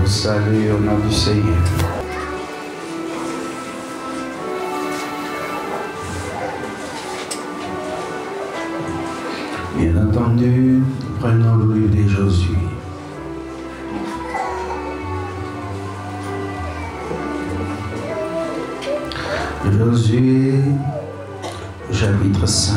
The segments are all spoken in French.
salut au nom du Seigneur. Bien entendu, prenons le livre de Josué. Josué, chapitre 5.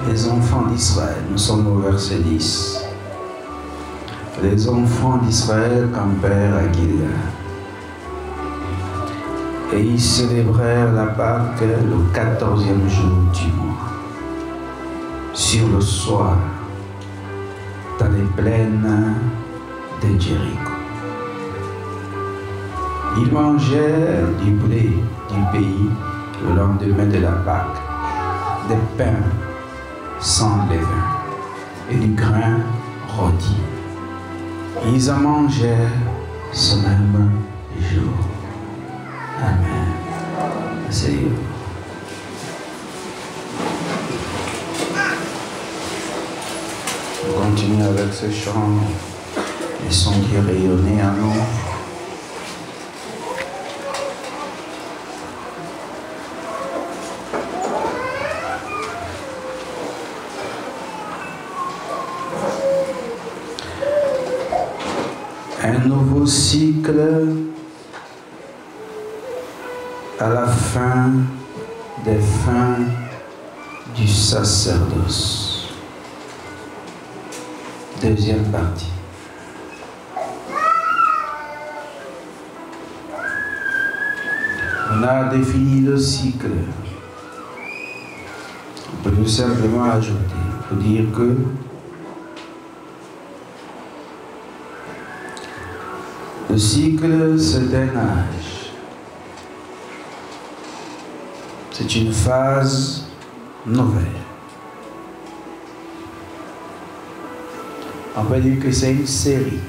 Les enfants d'Israël, nous sommes au verset 10. Les enfants d'Israël campèrent à Gilgal. Et ils célébrèrent la Pâque le 14e jour du mois, sur le soir, dans les plaines de Jéricho. Ils mangèrent du blé du pays le lendemain de la Pâque, des pains sans levain et du grain rôti. Ils en mangèrent ce même jour. Amen. Seigneur. On continue avec ce chant, les sons qui rayonnaient en nous. Un nouveau cycle à la fin des fins du sacerdoce. Deuxième partie. On a défini le cycle. On peut tout simplement ajouter pour dire que le cycle, c'est un âge. C'est une phase nouvelle. On peut dire que c'est une série.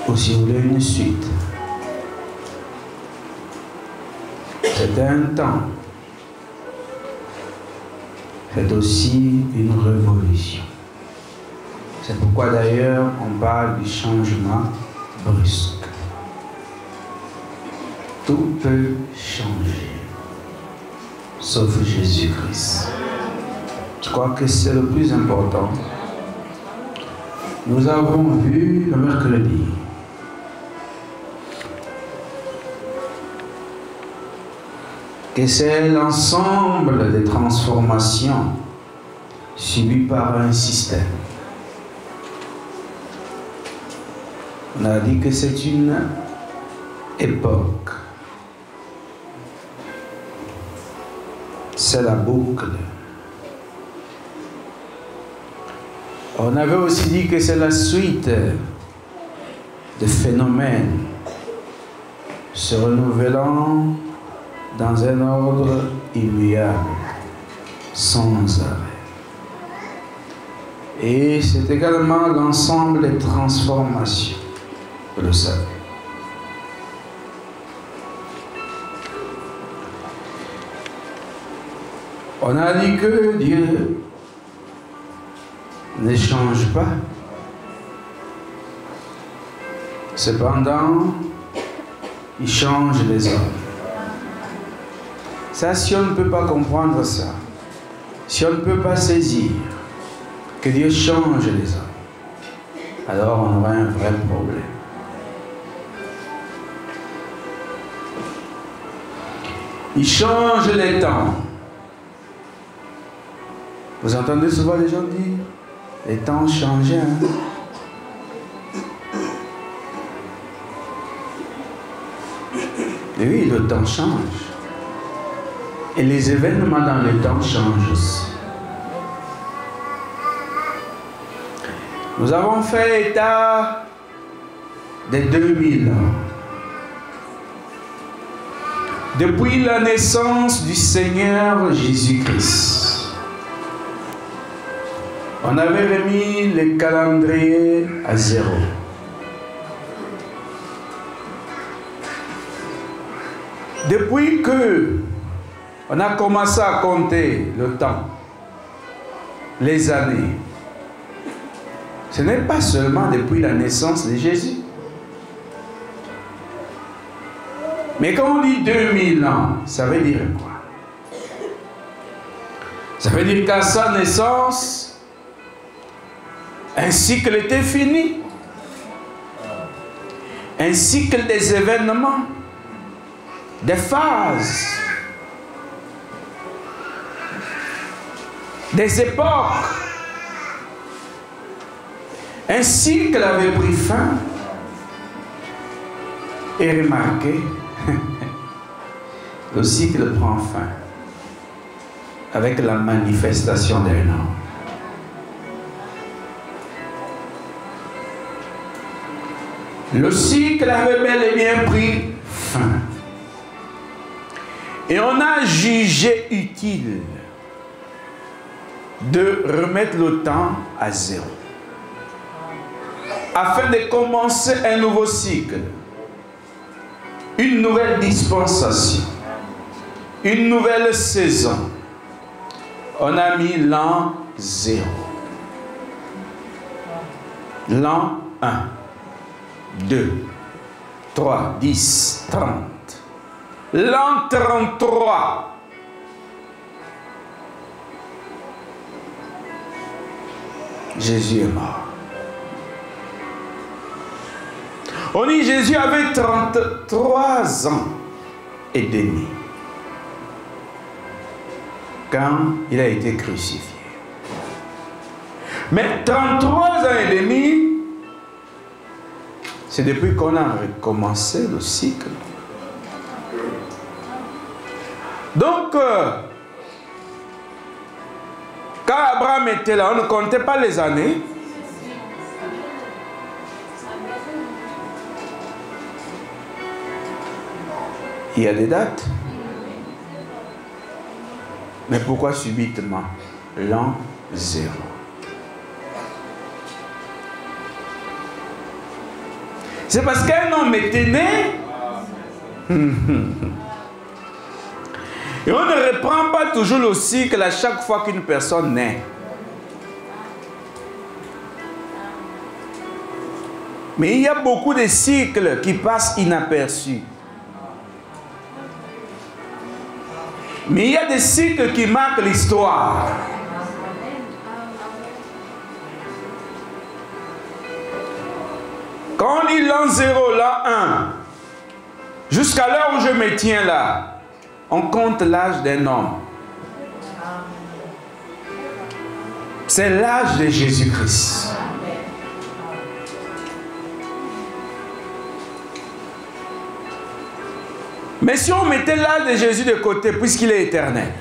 Ou si vous voulez, une suite. C'est un temps. C'est aussi une révolution. C'est pourquoi d'ailleurs on parle du changement brusque. Tout peut changer, sauf Jésus-Christ. Je crois que c'est le plus important. Nous avons vu le mercredi que c'est l'ensemble des transformations subies par un système. On a dit que c'est une époque. C'est la boucle. On avait aussi dit que c'est la suite de phénomènes se renouvelant dans un ordre immuable, sans arrêt. Et c'est également l'ensemble des transformations, vous le savez. On a dit que Dieu ne change pas. Cependant, il change les hommes. Ça, si on ne peut pas comprendre ça, si on ne peut pas saisir que Dieu change les hommes, alors on aura un vrai problème. Il change les temps. Vous entendez souvent les gens dire, les temps changent, hein? Mais oui, le temps change. Et les événements dans le temps changent aussi. Nous avons fait état des 2000 ans. Depuis la naissance du Seigneur Jésus-Christ. On avait remis le calendrier à 0. Depuis que on a commencé à compter le temps, les années, ce n'est pas seulement depuis la naissance de Jésus. Mais quand on dit 2000 ans, ça veut dire quoi? Ça veut dire qu'à sa naissance, un cycle était fini. Un cycle des événements, des phases, des époques. Un cycle avait pris fin. Et remarquez, le cycle prend fin avec la manifestation d'un homme. Le cycle avait bel et bien pris fin. Et on a jugé utile de remettre le temps à 0. Afin de commencer un nouveau cycle. Une nouvelle dispensation. Une nouvelle saison. On a mis l'an 0. L'an 1. 2, 3, 10, 30. L'an 33. Jésus est mort. On dit Jésus avait 33 ans et demi quand il a été crucifié. Mais 33 ans et demi, c'est depuis qu'on a recommencé le cycle. Donc, quand Abraham était là, on ne comptait pas les années. Il y a des dates. Mais pourquoi subitement l'an 0? C'est parce qu'un homme était né. Et on ne reprend pas toujours le cycle à chaque fois qu'une personne naît. Mais il y a beaucoup de cycles qui passent inaperçus. Mais il y a des cycles qui marquent l'histoire. Quand on dit l'an 0, l'an 1, jusqu'à l'heure où je me tiens là, on compte l'âge d'un homme. C'est l'âge de Jésus-Christ. Mais si on mettait l'âge de Jésus de côté, puisqu'il est éternel.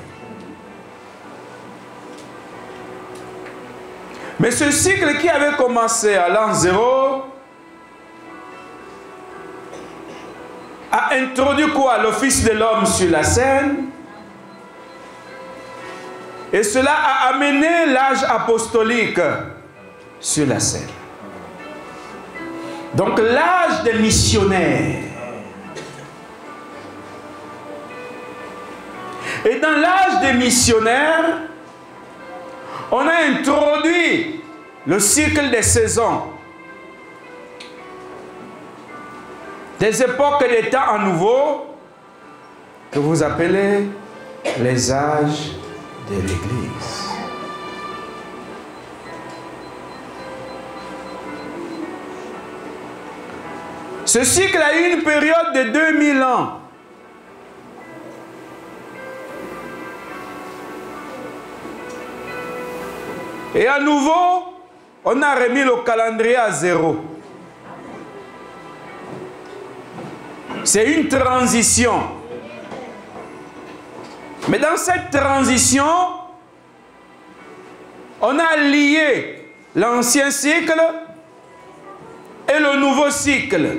Mais ce cycle qui avait commencé à l'an 0 a introduit quoi? Le Fils de l'homme sur la scène. Et cela a amené l'âge apostolique sur la scène. Donc l'âge des missionnaires. Et dans l'âge des missionnaires, on a introduit le cycle des saisons. Des époques et des temps à nouveau que vous appelez les âges de l'Église. Ce cycle a eu une période de 2000 ans. Et à nouveau, on a remis le calendrier à 0. C'est une transition. Mais dans cette transition, on a lié l'ancien cycle et le nouveau cycle.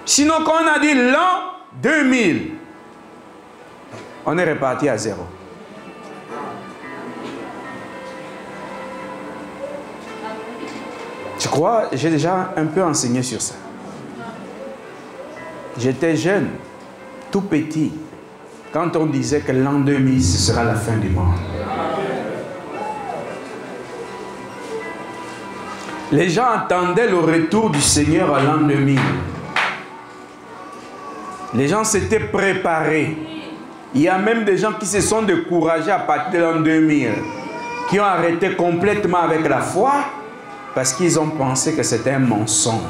Sinon, quand on a dit l'an 2000, on est reparti à 0. Je crois, j'ai déjà un peu enseigné sur ça. J'étais jeune, tout petit, quand on disait que l'an 2000, ce sera la fin du monde. Les gens attendaient le retour du Seigneur à l'an 2000. Les gens s'étaient préparés. Il y a même des gens qui se sont découragés à partir de l'an 2000, qui ont arrêté complètement avec la foi parce qu'ils ont pensé que c'était un mensonge.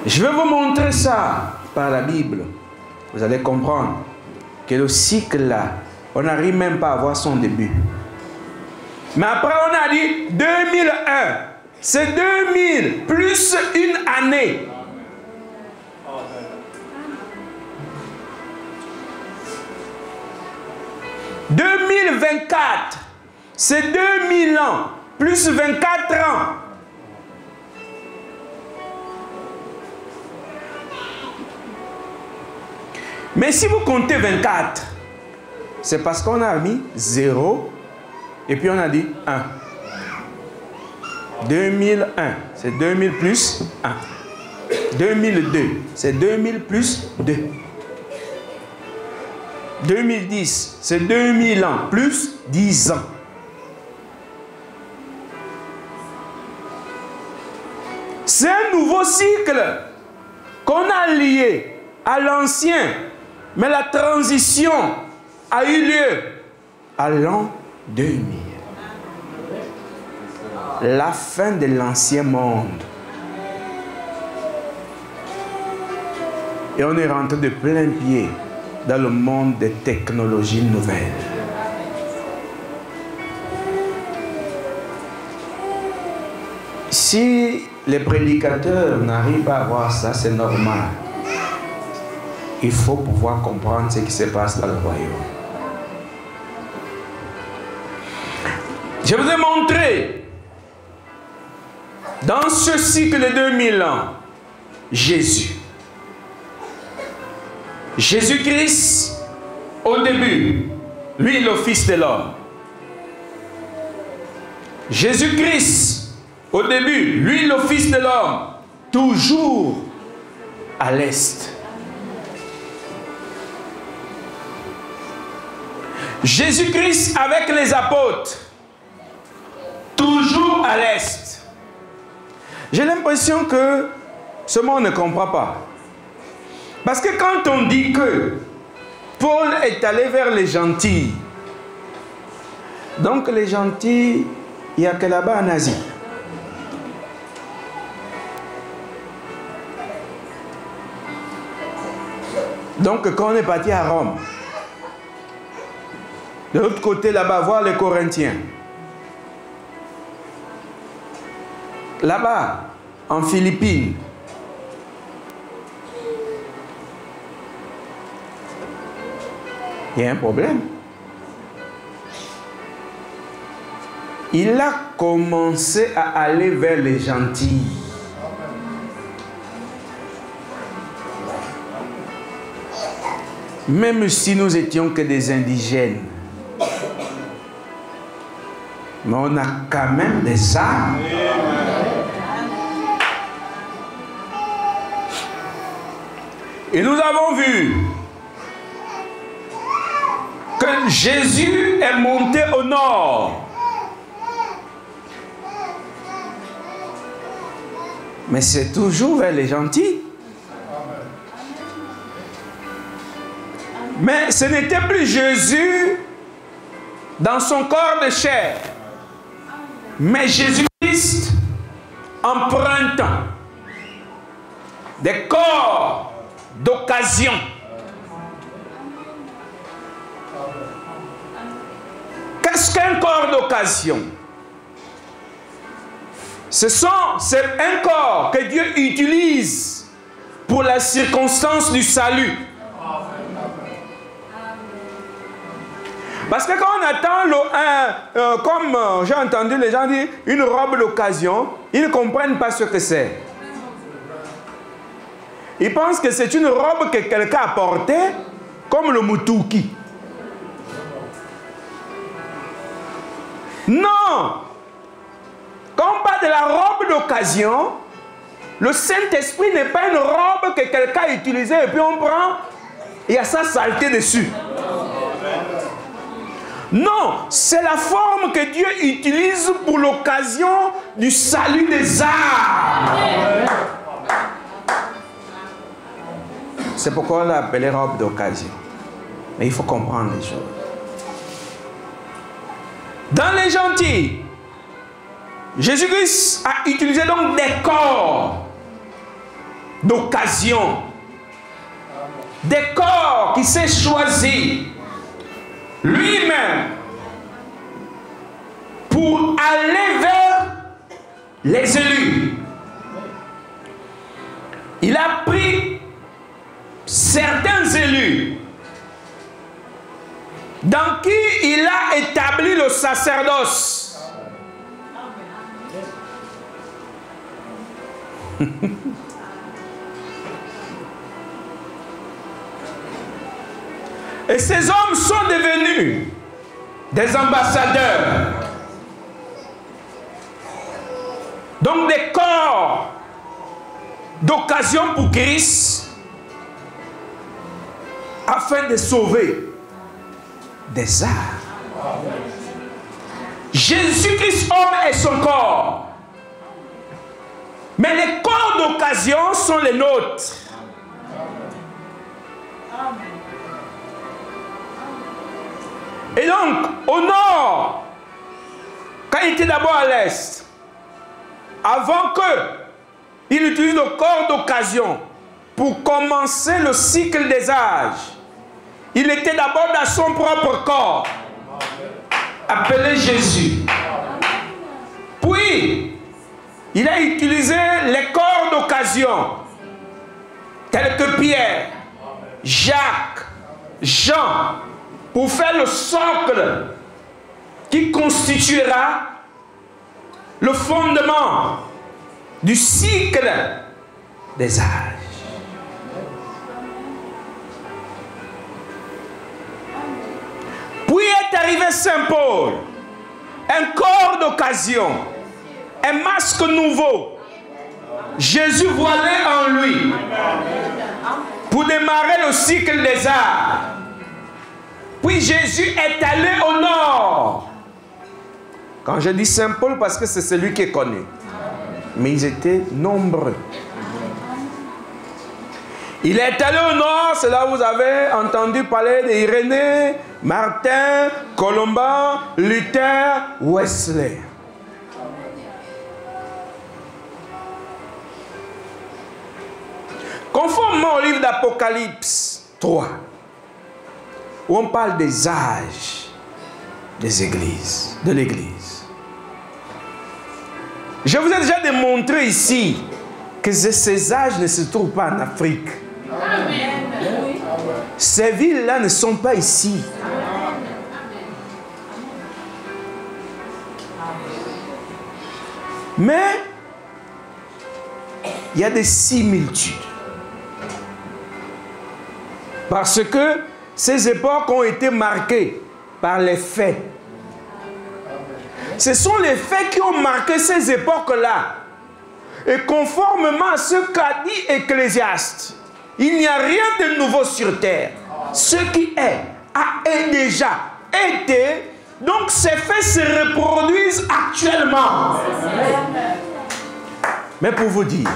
Je vais vous montrer ça par la Bible. Vous allez comprendre que le cycle là, on n'arrive même pas à voir son début. Mais après on a dit 2001. C'est 2000 plus une année. « 2024, c'est 2000 ans, plus 24 ans. Mais si vous comptez 24, c'est parce qu'on a mis 0 et puis on a dit 1. 2001, c'est 2000 plus 1. 2002, c'est 2000 plus 2. 2010, c'est 2000 ans plus 10 ans. C'est un nouveau cycle qu'on a lié à l'ancien, mais la transition a eu lieu à l'an 2000. La fin de l'ancien monde. Et on est rentré de plein pied dans le monde des technologies nouvelles. Si les prédicateurs n'arrivent pas à voir ça, c'est normal. Il faut pouvoir comprendre ce qui se passe dans le royaume. Je vous ai montré dans ce cycle de 2000 ans, Jésus. Jésus-Christ, au début, lui le Fils de l'homme. Jésus-Christ, au début, lui le Fils de l'homme, toujours à l'est. Jésus-Christ avec les apôtres, toujours à l'est. J'ai l'impression que ce monde ne comprend pas. Parce que quand on dit que Paul est allé vers les gentils, donc les gentils, il n'y a que là-bas en Asie. Donc quand on est parti à Rome, de l'autre côté là-bas, voir les Corinthiens. Là-bas, en Philippines, il y a un problème. Il a commencé à aller vers les gentils. Même si nous étions que des indigènes. Mais on a quand même des âmes. Et nous avons vu que Jésus est monté au nord. Mais c'est toujours vers les gentils. Mais ce n'était plus Jésus dans son corps de chair. Mais Jésus-Christ empruntant des corps d'occasion. Qu'est-ce qu'un corps d'occasion? C'est un corps que Dieu utilise pour la circonstance du salut. Parce que quand on attend, comme j'ai entendu les gens dire, une robe d'occasion, ils ne comprennent pas ce que c'est. Ils pensent que c'est une robe que quelqu'un a portée, comme le mutuki. Non. Quand on parle de la robe d'occasion, le Saint-Esprit n'est pas une robe que quelqu'un a utilisée et puis on prend, il y a sa saleté dessus. Non, c'est la forme que Dieu utilise pour l'occasion du salut des âmes. C'est pourquoi on l'a appelé robe d'occasion. Mais il faut comprendre les choses. Dans les gentils, Jésus-Christ a utilisé donc des corps d'occasion. Des corps qui s'est choisi lui-même pour aller vers les élus. Il a pris certains élus dans qui il a établi le sacerdoce. Et ces hommes sont devenus des ambassadeurs. Donc des corps d'occasion pour Christ afin de sauver des âmes. Jésus-Christ, homme, est son corps. Mais les corps d'occasion sont les nôtres. Et donc, au nord, quand il était d'abord à l'est, avant qu'il utilise le corps d'occasion pour commencer le cycle des âges, il était d'abord dans son propre corps, appelé Jésus. Puis, il a utilisé les corps d'occasion, tels que Pierre, Jacques, Jean, pour faire le socle qui constituera le fondement du cycle des âges. Puis est arrivé Saint Paul, un corps d'occasion, un masque nouveau, Jésus voilé en lui, pour démarrer le cycle des âges. Puis Jésus est allé au nord. Quand je dis Saint Paul, parce que c'est celui qui est connu. Mais ils étaient nombreux. Il est allé au nord, c'est là où vous avez entendu parler d'Irénée, Martin, Colomban, Luther, Wesley. Conformément au livre d'Apocalypse 3, où on parle des âges des églises, de l'église. Je vous ai déjà démontré ici que ces âges ne se trouvent pas en Afrique. Amen. Ces villes-là ne sont pas ici. Mais il y a des similitudes. Parce que ces époques ont été marquées par les faits. Ce sont les faits qui ont marqué ces époques-là. Et conformément à ce qu'a dit Ecclésiaste, il n'y a rien de nouveau sur terre. Ce qui est, a déjà été. Donc ces faits se reproduisent actuellement. Mais pour vous dire,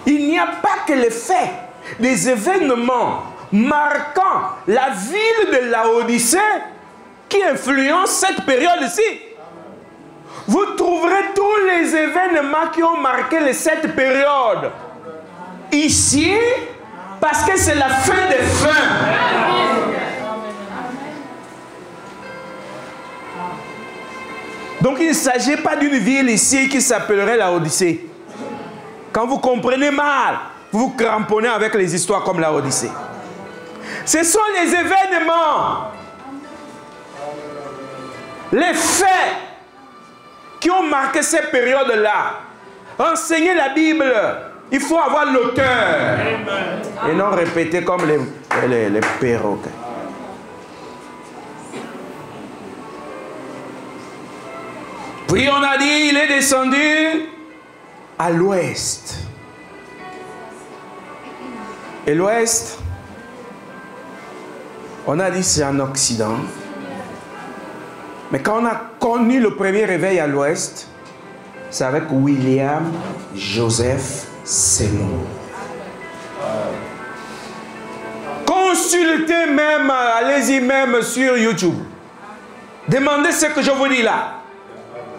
il n'y a pas que les faits, les événements marquant la ville de Laodicée qui influencent cette période-ci. Vous trouverez tous les événements qui ont marqué cette période ici, parce que c'est la fin des fins. Donc il ne s'agit pas d'une ville ici qui s'appellerait Laodicée. Quand vous comprenez mal, vous vous cramponnez avec les histoires comme Laodicée. Ce sont les événements, les faits qui ont marqué ces périodes-là. Enseigner la Bible, il faut avoir l'auteur et non répéter comme les perroquets. Puis on a dit, il est descendu à l'ouest. Et l'ouest, on a dit c'est en Occident. Mais quand on a connu le premier réveil à l'ouest, c'est avec William Joseph Seymour. Consultez même, allez-y même sur YouTube. Demandez ce que je vous dis là.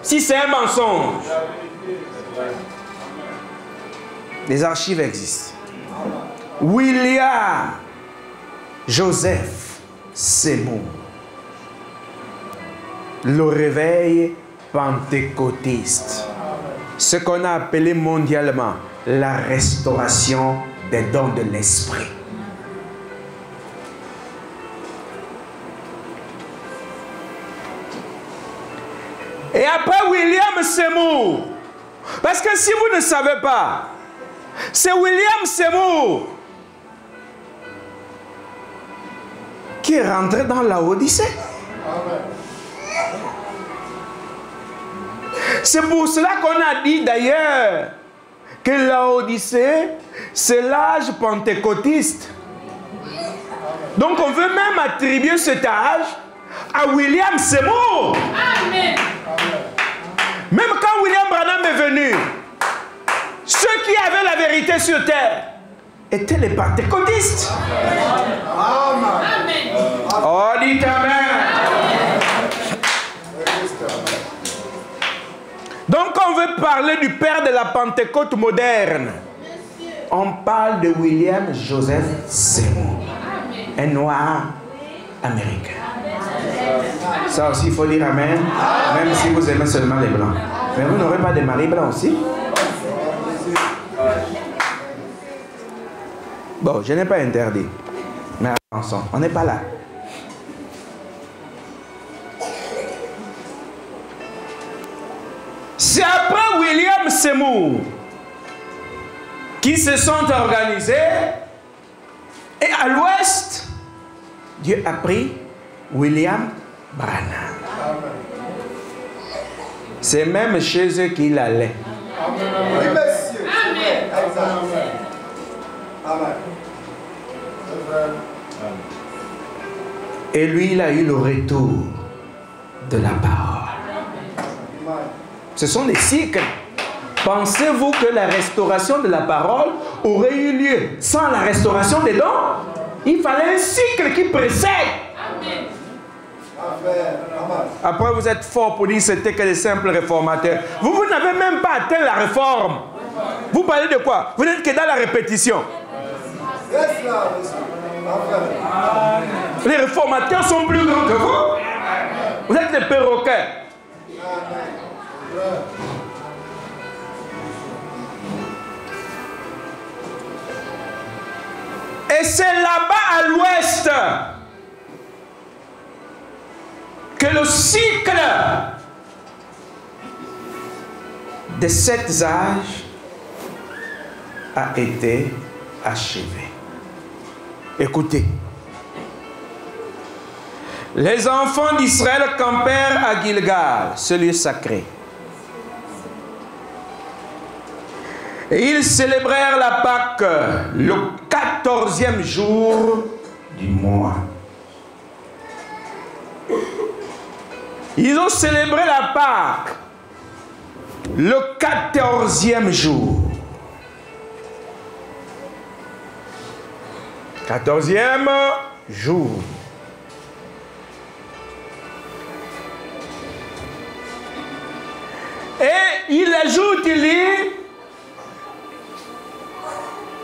Si c'est un mensonge. Les archives existent. William Joseph Seymour. Le réveil pentecôtiste. Ce qu'on a appelé mondialement la restauration des dons de l'esprit. Et après William Seymour, parce que si vous ne savez pas, c'est William Seymour qui est rentré dans la Odyssée. C'est pour cela qu'on a dit d'ailleurs que la Odyssée, c'est l'âge pentecôtiste. Donc on veut même attribuer cet âge à William Seymour. Amen. Même quand William Branham est venu, ceux qui avaient la vérité sur terre étaient les pentecôtistes. Amen. Oh, dites Amen. Donc on veut parler du père de la Pentecôte moderne. On parle de William Joseph Seymour, un noir américain. Ça aussi, il faut dire Amen, même si vous aimez seulement les blancs. Mais vous n'aurez pas de mari blanc aussi? Bon, je n'ai pas interdit. Mais attention, on n'est pas là. C'est après William Seymour qui se sont organisés et à l'ouest, Dieu a pris William Branham. C'est même chez eux qu'il allait. Oui, monsieur. Amen. Amen. Et lui, il a eu le retour de la parole. Ce sont des cycles. Pensez-vous que la restauration de la parole aurait eu lieu sans la restauration des dons? Il fallait un cycle qui précède. Amen. Après, vous êtes fort pour dire que c'était que des simples réformateurs. Vous n'avez même pas atteint la réforme. Vous parlez de quoi? Vous n'êtes que dans la répétition. Les réformateurs sont plus grands que vous. Vous êtes des perroquets. Et c'est là-bas à l'ouest que le cycle de 7 âges a été achevé. Écoutez. Les enfants d'Israël campèrent à Gilgal, ce lieu sacré. Et ils célébrèrent la Pâque le 14e jour du mois. Ils ont célébré la Pâque le 14e jour. 14e jour. Et il ajoute, il dit,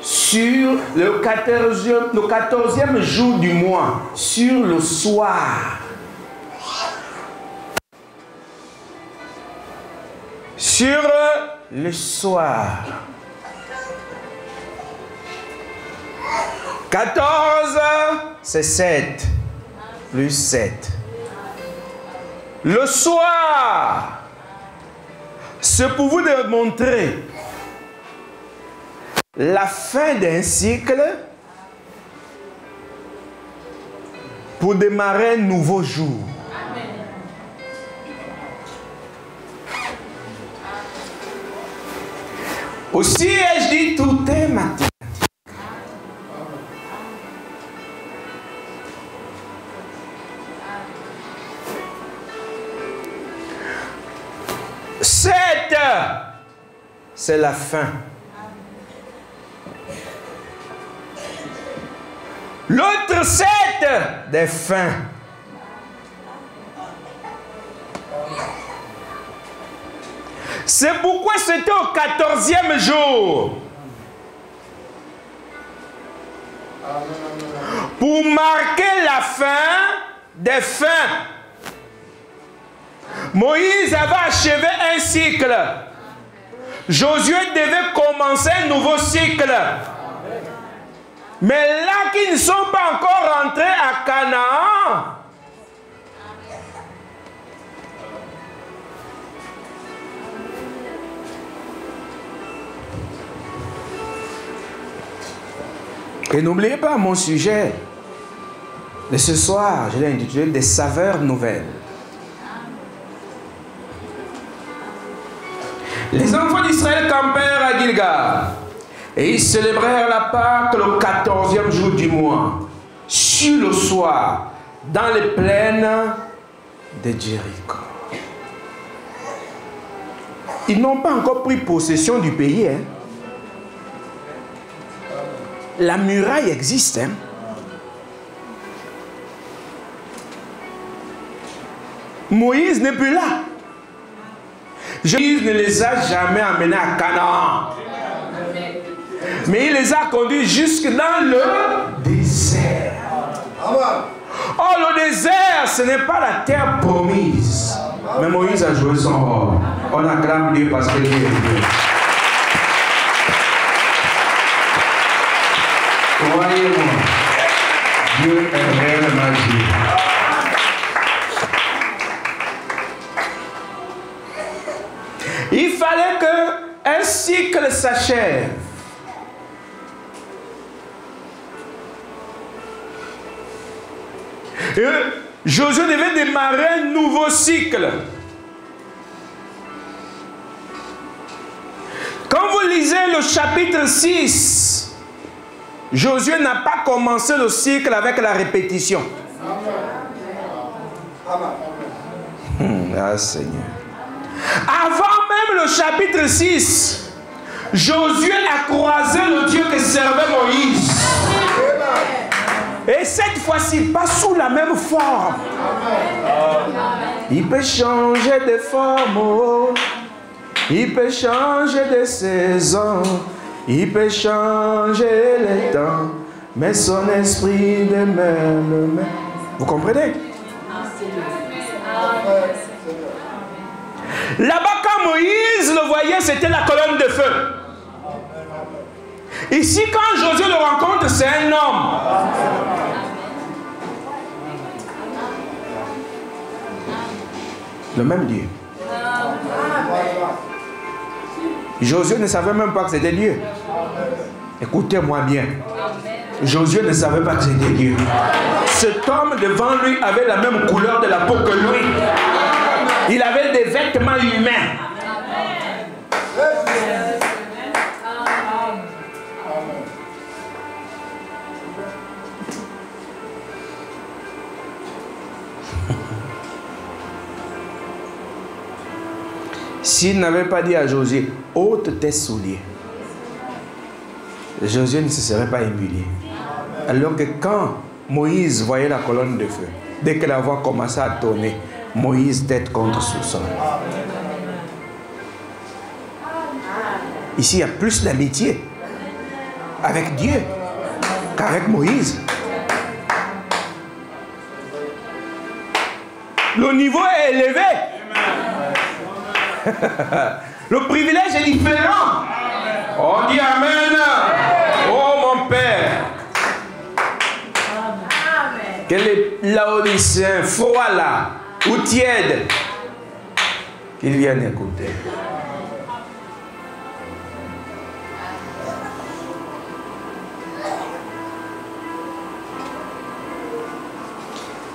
sur le 14e jour du mois, sur le soir. Sur le soir. 14, c'est 7. Plus 7. Le soir. C'est pour vous démontrer la fin d'un cycle pour démarrer un nouveau jour. Aussi ai-je dit, tout est mathématique. C'est la fin. L'autre 7 des fins. C'est pourquoi c'était au 14e jour. Pour marquer la fin des fins. Moïse avait achevé un cycle. Josué devait commencer un nouveau cycle. Mais là qui ne sont pas encore rentrés à Canaan, et n'oubliez pas mon sujet de ce soir, je l'ai intitulé des saveurs nouvelles. Les enfants d'Israël campèrent à Gilgal et ils célébrèrent la Pâque le 14e jour du mois, sur le soir, dans les plaines de Jéricho. Ils n'ont pas encore pris possession du pays. Hein. La muraille existe. Hein. Moïse n'est plus là. Jésus ne les a jamais amenés à Canaan. Mais il les a conduits jusque dans le désert. Oh, le désert, ce n'est pas la terre promise. Mais Moïse a joué son rôle. On acclame Dieu parce que Dieu est Dieu. Croyez-moi, Dieu est réellement Dieu. Il fallait qu'un cycle s'achève. Et Josué devait démarrer un nouveau cycle. Quand vous lisez le chapitre 6, Josué n'a pas commencé le cycle avec la répétition. Ah Seigneur. Avant même le chapitre 6, Josué a croisé le Dieu que servait Moïse. Et cette fois-ci, pas sous la même forme. Il peut changer de forme, oh. Il peut changer de saison, il peut changer les temps, mais son esprit demeure le même. Vous comprenez? Là-bas, quand Moïse le voyait, c'était la colonne de feu. Ici, quand Josué le rencontre, c'est un homme. Le même Dieu. Josué ne savait même pas que c'était Dieu. Écoutez-moi bien. Josué ne savait pas que c'était Dieu. Cet homme devant lui avait la même couleur de la peau que lui. Il avait des vêtements humains. S'il n'avait pas dit à Josué, ôte tes souliers, Josué ne se serait pas humilié. Alors que quand Moïse voyait la colonne de feu, dès que la voix commençait à tourner, Moïse tête contre sous-sol. Ici, il y a plus d'amitié avec Dieu qu'avec Moïse. Le niveau est élevé. Le privilège est différent. On dit Amen. Oh mon Père. Quel est Laodicéen, froid là, ou tiède, qu'ils viennent écouter.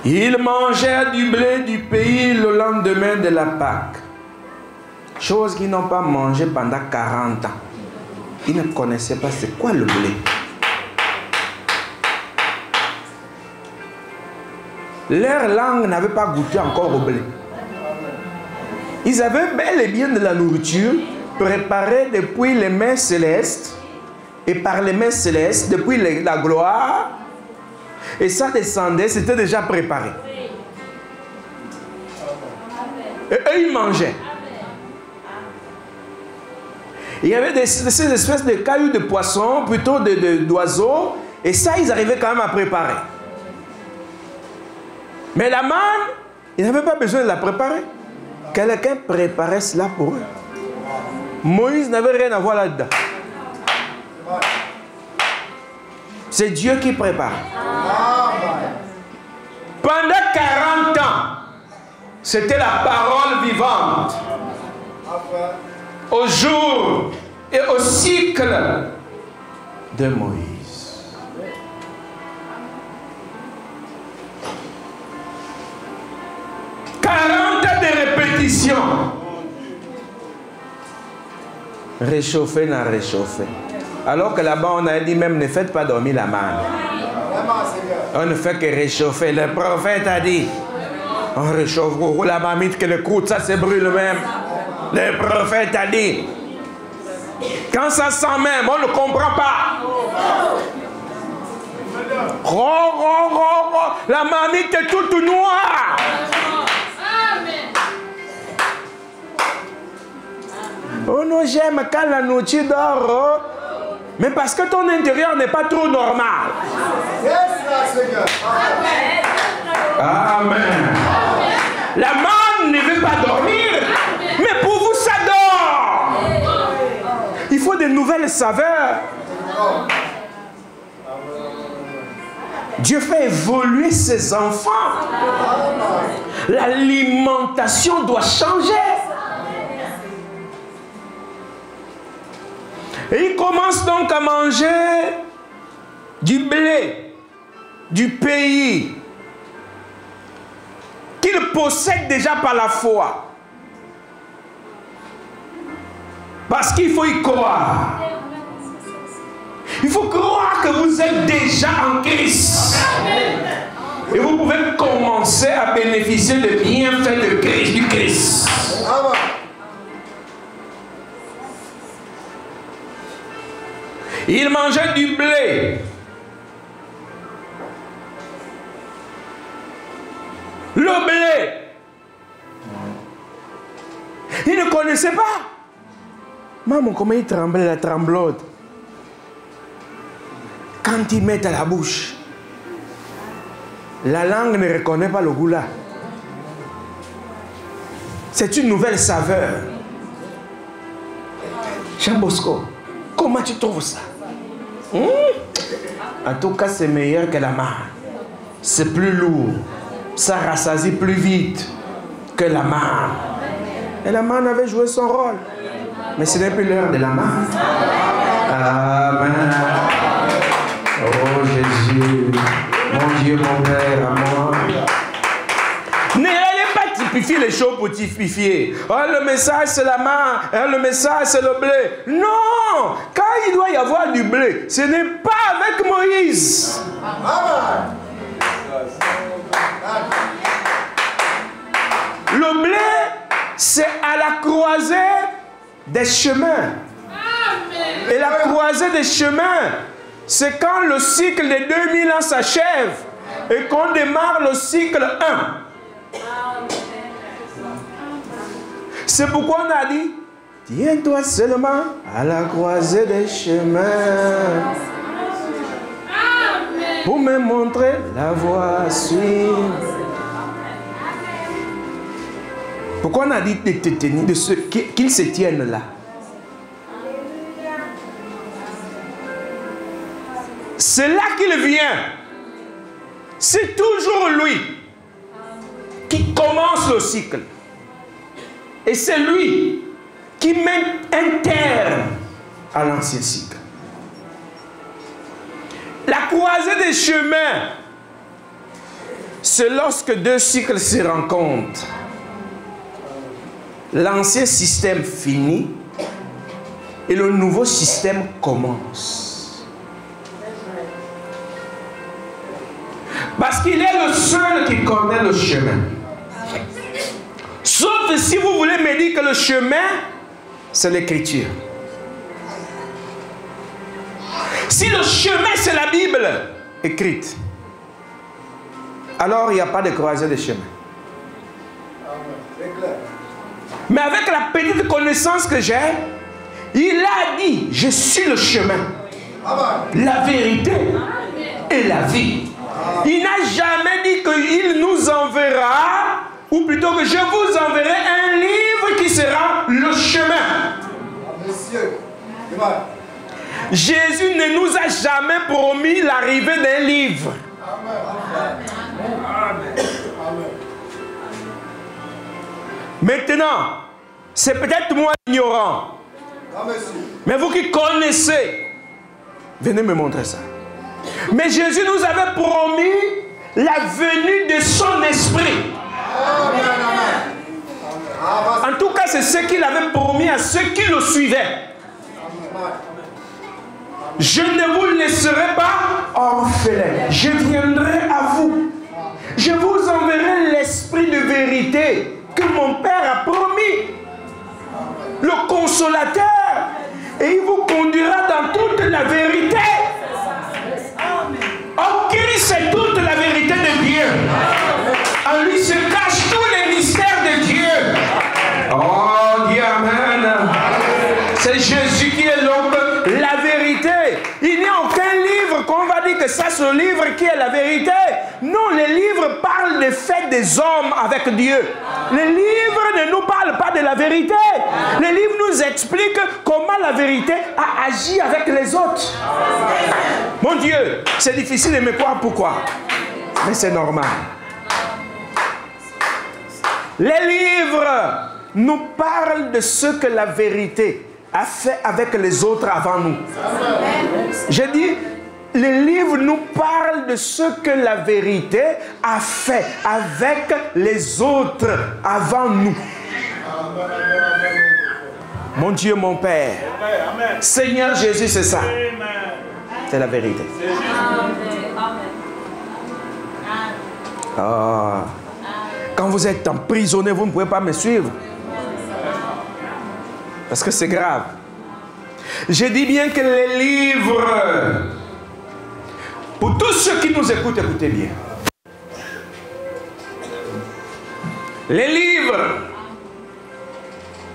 Ils mangèrent du blé du pays le lendemain de la Pâque. Chose qu'ils n'ont pas mangé pendant 40 ans. Ils ne connaissaient pas c'est quoi le blé. Leur langue n'avait pas goûté encore au blé. Ils avaient bel et bien de la nourriture préparée depuis les mains célestes. Et par les mains célestes, depuis la gloire. Et ça descendait, c'était déjà préparé. Et eux, ils mangeaient. Il y avait ces espèces de cailloux de poissons, plutôt d'oiseaux. Et ça, ils arrivaient quand même à préparer. Mais la manne, ils n'avaient pas besoin de la préparer. Quelqu'un préparait cela pour eux. Moïse n'avait rien à voir là-dedans. C'est Dieu qui prépare. Pendant 40 ans, c'était la parole vivante. Au jour et au cycle de Moïse. « 40 ans de répétition. Réchauffer, n'a réchauffé. Alors que là-bas, on a dit même, ne faites pas dormir la manne. On ne fait que réchauffer. Le prophète a dit, on réchauffe la marmite que le croûte, ça se brûle même. Le prophète a dit, quand ça sent même, on ne comprend pas. La marmite est toute noire. Oh non, j'aime quand la nourriture dort. Mais parce que ton intérieur n'est pas trop normal. Amen. La manne ne veut pas dormir. Mais pour vous, ça dort. Il faut de nouvelles saveurs. Dieu fait évoluer ses enfants. L'alimentation doit changer. Et il commence donc à manger du blé, du pays, qu'il possède déjà par la foi. Parce qu'il faut y croire. Il faut croire que vous êtes déjà en Christ. Et vous pouvez commencer à bénéficier des bienfaits de Christ, du Christ. Il mangeait du blé. Le blé. Il ne connaissait pas. Maman, comment il tremblait la tremblote. Quand il met à la bouche, la langue ne reconnaît pas le goût là. C'est une nouvelle saveur. Jean Bosco, comment tu trouves ça? En tout cas, c'est meilleur que la manne. C'est plus lourd. Ça rassasie plus vite que la manne. Et la manne avait joué son rôle. Mais ce n'est plus l'heure de la manne. Amen. Oh Jésus, mon Dieu, mon Père, à moi. N'allez pas typifier les choses pour typifier. Oh, le message c'est la main, oh, le message c'est le blé. Non, quand il doit y avoir du blé, ce n'est pas avec Moïse. Le blé, c'est à la croisée des chemins. Et la croisée des chemins, c'est quand le cycle de 2000 ans s'achève et qu'on démarre le cycle 1. C'est pourquoi on a dit, tiens-toi seulement à la croisée des chemins pour me montrer la voie à suivre. Pourquoi on a dit de te tenir, qu'ils se tiennent là? C'est là qu'il vient. C'est toujours lui qui commence le cycle. Et c'est lui qui met un terme à l'ancien cycle. La croisée des chemins, c'est lorsque deux cycles se rencontrent. L'ancien système finit et le nouveau système commence. Parce qu'il est le seul qui connaît le chemin. Sauf si vous voulez me dire que le chemin, c'est l'écriture. Si le chemin, c'est la Bible écrite, alors il n'y a pas de croisée de chemin. Mais avec la petite connaissance que j'ai, il a dit, je suis le chemin, la vérité et la vie. Il n'a jamais dit qu'il nous enverra, ou plutôt que je vous enverrai un livre qui sera le chemin. Jésus ne nous a jamais promis l'arrivée d'un livre. Maintenant, c'est peut-être moi ignorant. Mais vous qui connaissez, venez me montrer ça. Mais Jésus nous avait promis la venue de son esprit. En tout cas, c'est ce qu'il avait promis à ceux qui le suivaient. Je ne vous laisserai pas orphelins. Je viendrai à vous. Je vous enverrai l'esprit de vérité que mon Père a promis. Le consolateur. Et il vous conduira dans toute la vérité. En Christ, c'est toute la vérité de Dieu. En lui se cachent tous les mystères de Dieu. Oh, Dieu, amen. C'est Jésus qui est l'homme, la vérité. Il n'y a aucun livre qu'on va dire que ça, c'est le livre qui est la vérité. Non, les livres parlent des faits des hommes avec Dieu. Les livres ne nous parlent pas de la vérité. Les livres nous expliquent comment la vérité a agi avec les autres. Mon Dieu, c'est difficile de me croire pourquoi. Mais c'est normal. Les livres nous parlent de ce que la vérité a fait avec les autres avant nous. J'ai dit, les livres nous parlent de ce que la vérité a fait avec les autres avant nous. Mon Dieu, mon Père. Seigneur Jésus, c'est ça. C'est la vérité. Ah. Quand vous êtes emprisonné, vous ne pouvez pas me suivre. Parce que c'est grave. Je dis bien que les livres, pour tous ceux qui nous écoutent, écoutez bien. Les livres,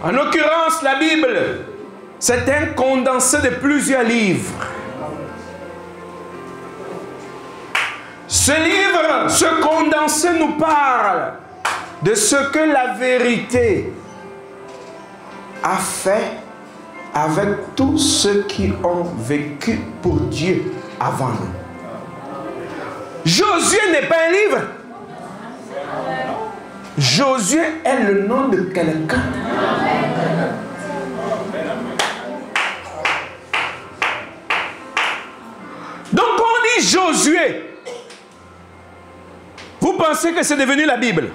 en l'occurrence la Bible, c'est un condensé de plusieurs livres. Ce livre, ce condensé nous parle de ce que la vérité a fait avec tous ceux qui ont vécu pour Dieu avant nous. Josué n'est pas un livre. Josué est le nom de quelqu'un. Donc on dit Josué. Vous pensez que c'est devenu la Bible?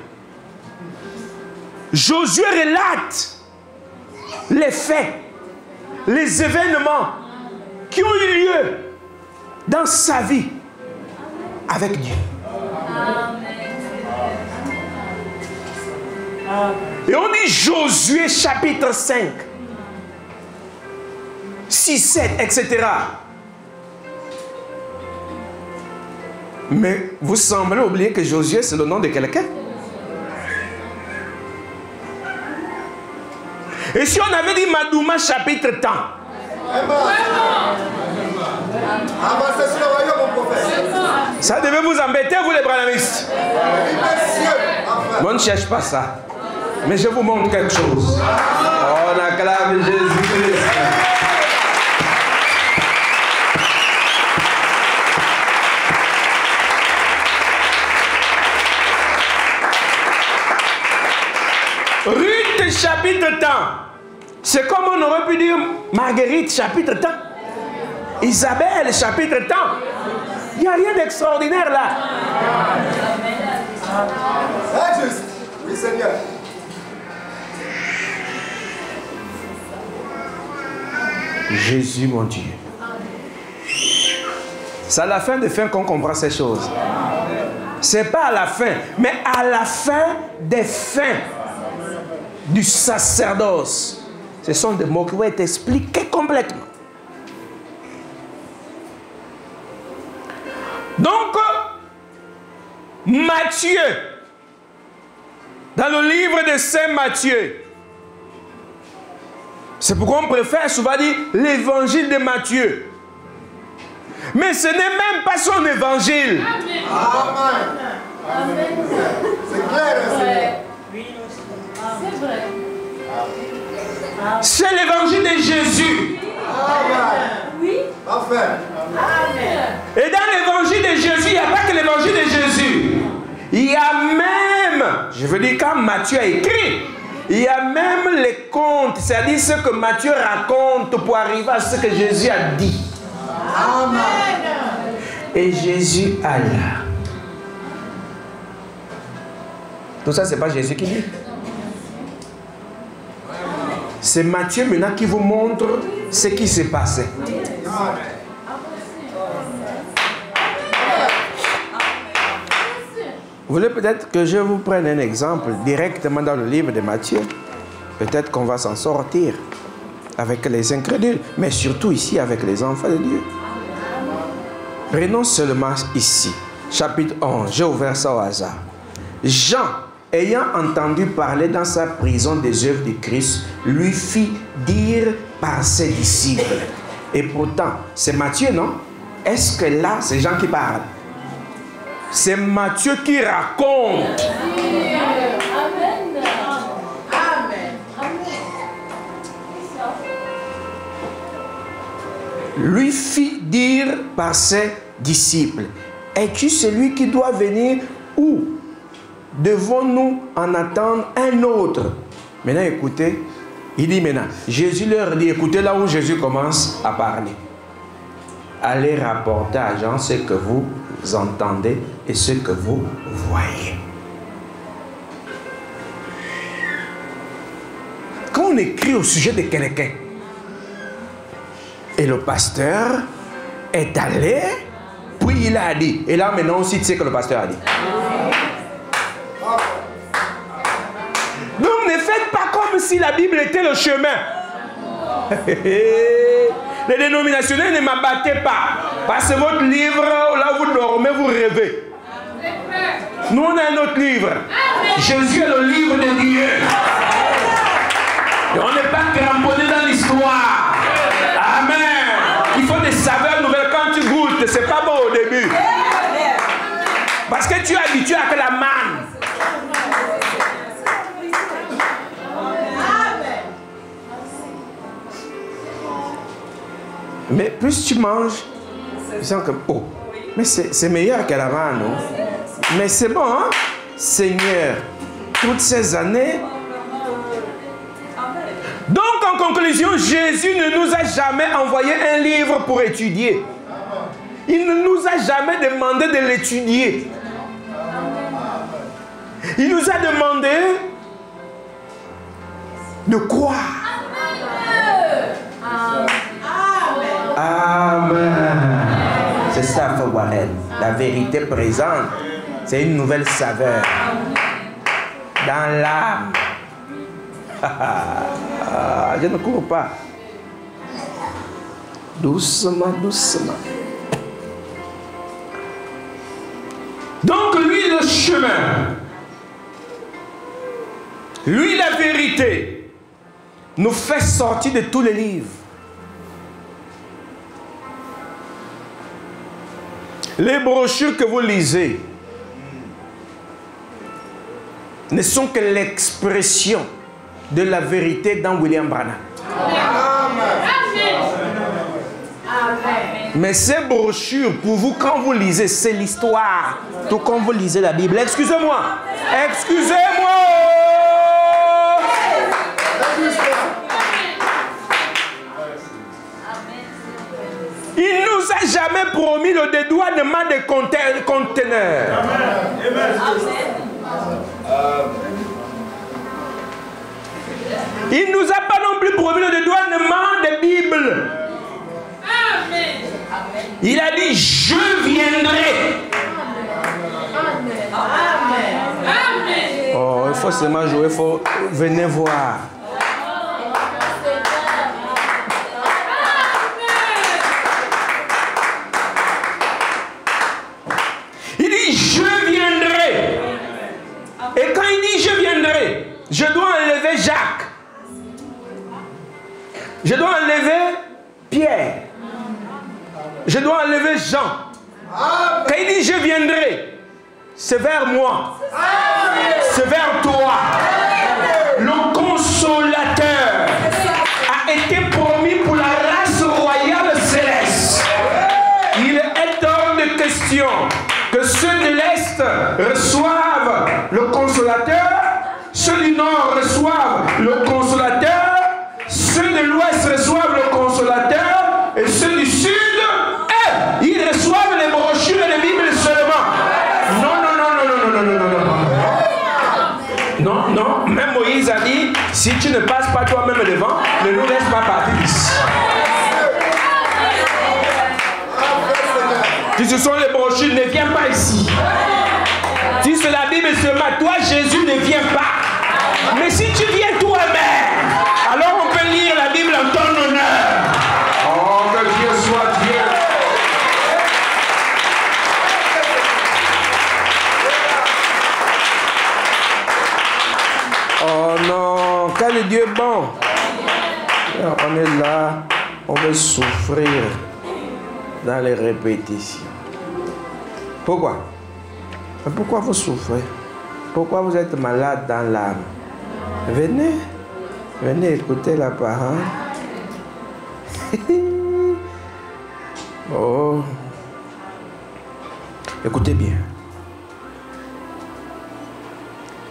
Josué relate les faits, les événements qui ont eu lieu dans sa vie avec Dieu. Et on dit Josué chapitre 5, 6, 7, etc. Mais vous semblez oublier que Josué, c'est le nom de quelqu'un. Et si on avait dit Madouma chapitre temps, ça devait vous embêter, vous les branhamistes. Moi, on ne cherche pas ça. Mais je vous montre quelque chose. On acclame Jésus-Christ. Ruth chapitre temps. C'est comme on aurait pu dire Marguerite chapitre temps. Isabelle chapitre temps. Il n'y a rien d'extraordinaire là. C'est juste. Oui, Seigneur. Jésus mon Dieu. C'est à la fin des fins qu'on comprend ces choses. C'est pas à la fin, mais à la fin des fins du sacerdoce. Ce sont des mots qui vont être expliqués complètement. Donc, Matthieu, dans le livre de Saint Matthieu, c'est pourquoi on préfère souvent dire l'évangile de Matthieu. Mais ce n'est même pas son évangile. Amen. Amen. C'est clair, C'est vrai. C'est l'évangile de Jésus. Amen. Oui. Parfait. Amen. Et dans l'évangile de Jésus, il n'y a pas que l'évangile de Jésus. Il y a même, je veux dire, quand Matthieu a écrit, il y a même les contes, c'est-à-dire ce que Matthieu raconte pour arriver à ce que Jésus a dit. Amen. Et Jésus alla. Tout ça, ce n'est pas Jésus qui dit. C'est Matthieu maintenant qui vous montre ce qui s'est passé. Vous voulez peut-être que je vous prenne un exemple directement dans le livre de Matthieu? Peut-être qu'on va s'en sortir avec les incrédules, mais surtout ici avec les enfants de Dieu. Prenons seulement ici, chapitre 11, j'ai ouvert ça au hasard. Jean, ayant entendu parler dans sa prison des œuvres de Christ, lui fit dire par ses disciples. Et pourtant, c'est Matthieu, non? Est-ce que là, c'est Jean qui parle? C'est Matthieu qui raconte. Amen. Lui fit dire par ses disciples, es-tu celui qui doit venir ou devons-nous en attendre un autre? Maintenant, écoutez, il dit maintenant, Jésus leur dit, écoutez là où Jésus commence à parler. Allez rapporter à Jean ce que vous entendez et ce que vous voyez. Quand on écrit au sujet de quelqu'un, et le pasteur est allé, puis il a dit, et là maintenant on cite ce que le pasteur a dit. Donc ne faites pas comme si la Bible était le chemin. Les dénominationnels ne m'abattez pas. Parce que votre livre, là vous dormez, vous rêvez. Nous on a un autre livre. Jésus est le livre de Dieu. Et on n'est pas cramponné dans l'histoire. Amen. Il faut des saveurs nouvelles quand tu goûtes. C'est pas bon au début. Parce que tu es habitué à que la manne. Mais plus tu manges, tu sens que, oh, mais c'est meilleur que la manne, non? Mais c'est bon, hein? Seigneur, toutes ces années. Donc, en conclusion, Jésus ne nous a jamais envoyé un livre pour étudier. Il ne nous a jamais demandé de l'étudier. Il nous a demandé de croire. Amen. C'est ça, Frère Warren. La vérité présente, c'est une nouvelle saveur dans l'âme. Je ne cours pas. Doucement, doucement. Donc lui, le chemin, lui, la vérité, nous fait sortir de tous les livres. Les brochures que vous lisez ne sont que l'expression de la vérité dans William Branham. Mais ces brochures, pour vous, quand vous lisez, c'est l'histoire. Tout comme vous lisez la Bible. Excusez-moi. Excusez-moi. Il nous a jamais promis le dédouanement des conteneurs. Il ne nous a pas non plus promis le dédouanement des Bibles. Il a dit, je viendrai. Oh, il faut seulement jouer, il faut venir voir. Il dit, je viendrai. Et quand il dit, je viendrai, je dois enlever Jacques. Je dois enlever Pierre. Je dois enlever Jean. Quand il dit, je viendrai, c'est vers moi. C'est vers toi. Le consolateur a été promis pour la race royale céleste. Il est hors de question que ceux de l'Est reçoivent le consolateur, ceux du Nord reçoivent le consolateur, ceux de l'Ouest reçoivent le consolateur, et ceux du Sud, ils reçoivent les brochures et les Bibles seulement. Non, même Moïse a dit, si tu ne passes pas toi-même devant, ne nous laisse pas partir d'ici. Si ce sont les brochures, ne viens pas ici. Si c'est la Bible seulement, toi Jésus ne viens pas. Mais si tu viens toi-même, alors on peut lire la Bible en ton honneur. Oh, que Dieu soit Dieu. Oh non, quel Dieu bon. On est là, on veut souffrir dans les répétitions. Pourquoi? Pourquoi vous souffrez? Pourquoi vous êtes malade dans l'âme? Venez, venez écouter la parole. Oh, écoutez bien.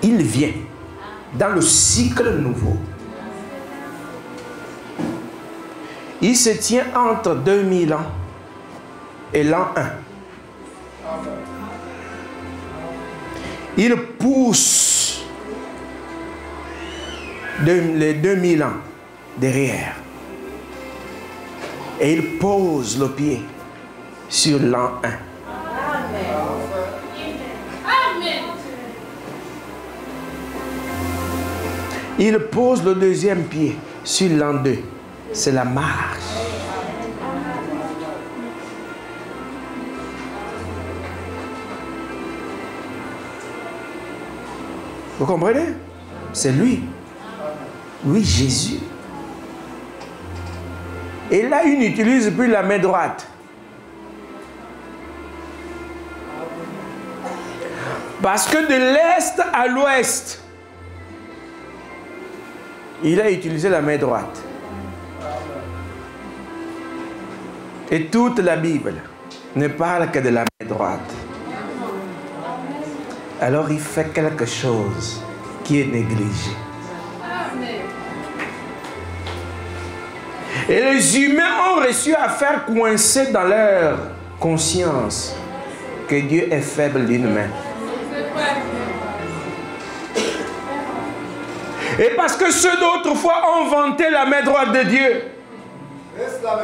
Il vient dans le cycle nouveau. Il se tient entre 2000 ans et l'an 1. Il pousse les 2000 ans derrière. Et il pose le pied sur l'an 1. Il pose le deuxième pied sur l'an 2. C'est la marche. Vous comprenez? C'est lui. Oui, Jésus. Et là, il n'utilise plus la main droite. Parce que de l'est à l'ouest, il a utilisé la main droite. Et toute la Bible ne parle que de la main droite. Alors il fait quelque chose qui est négligé. Et les humains ont réussi à faire coincer dans leur conscience que Dieu est faible d'une main. Et parce que ceux d'autrefois ont vanté la main droite de Dieu.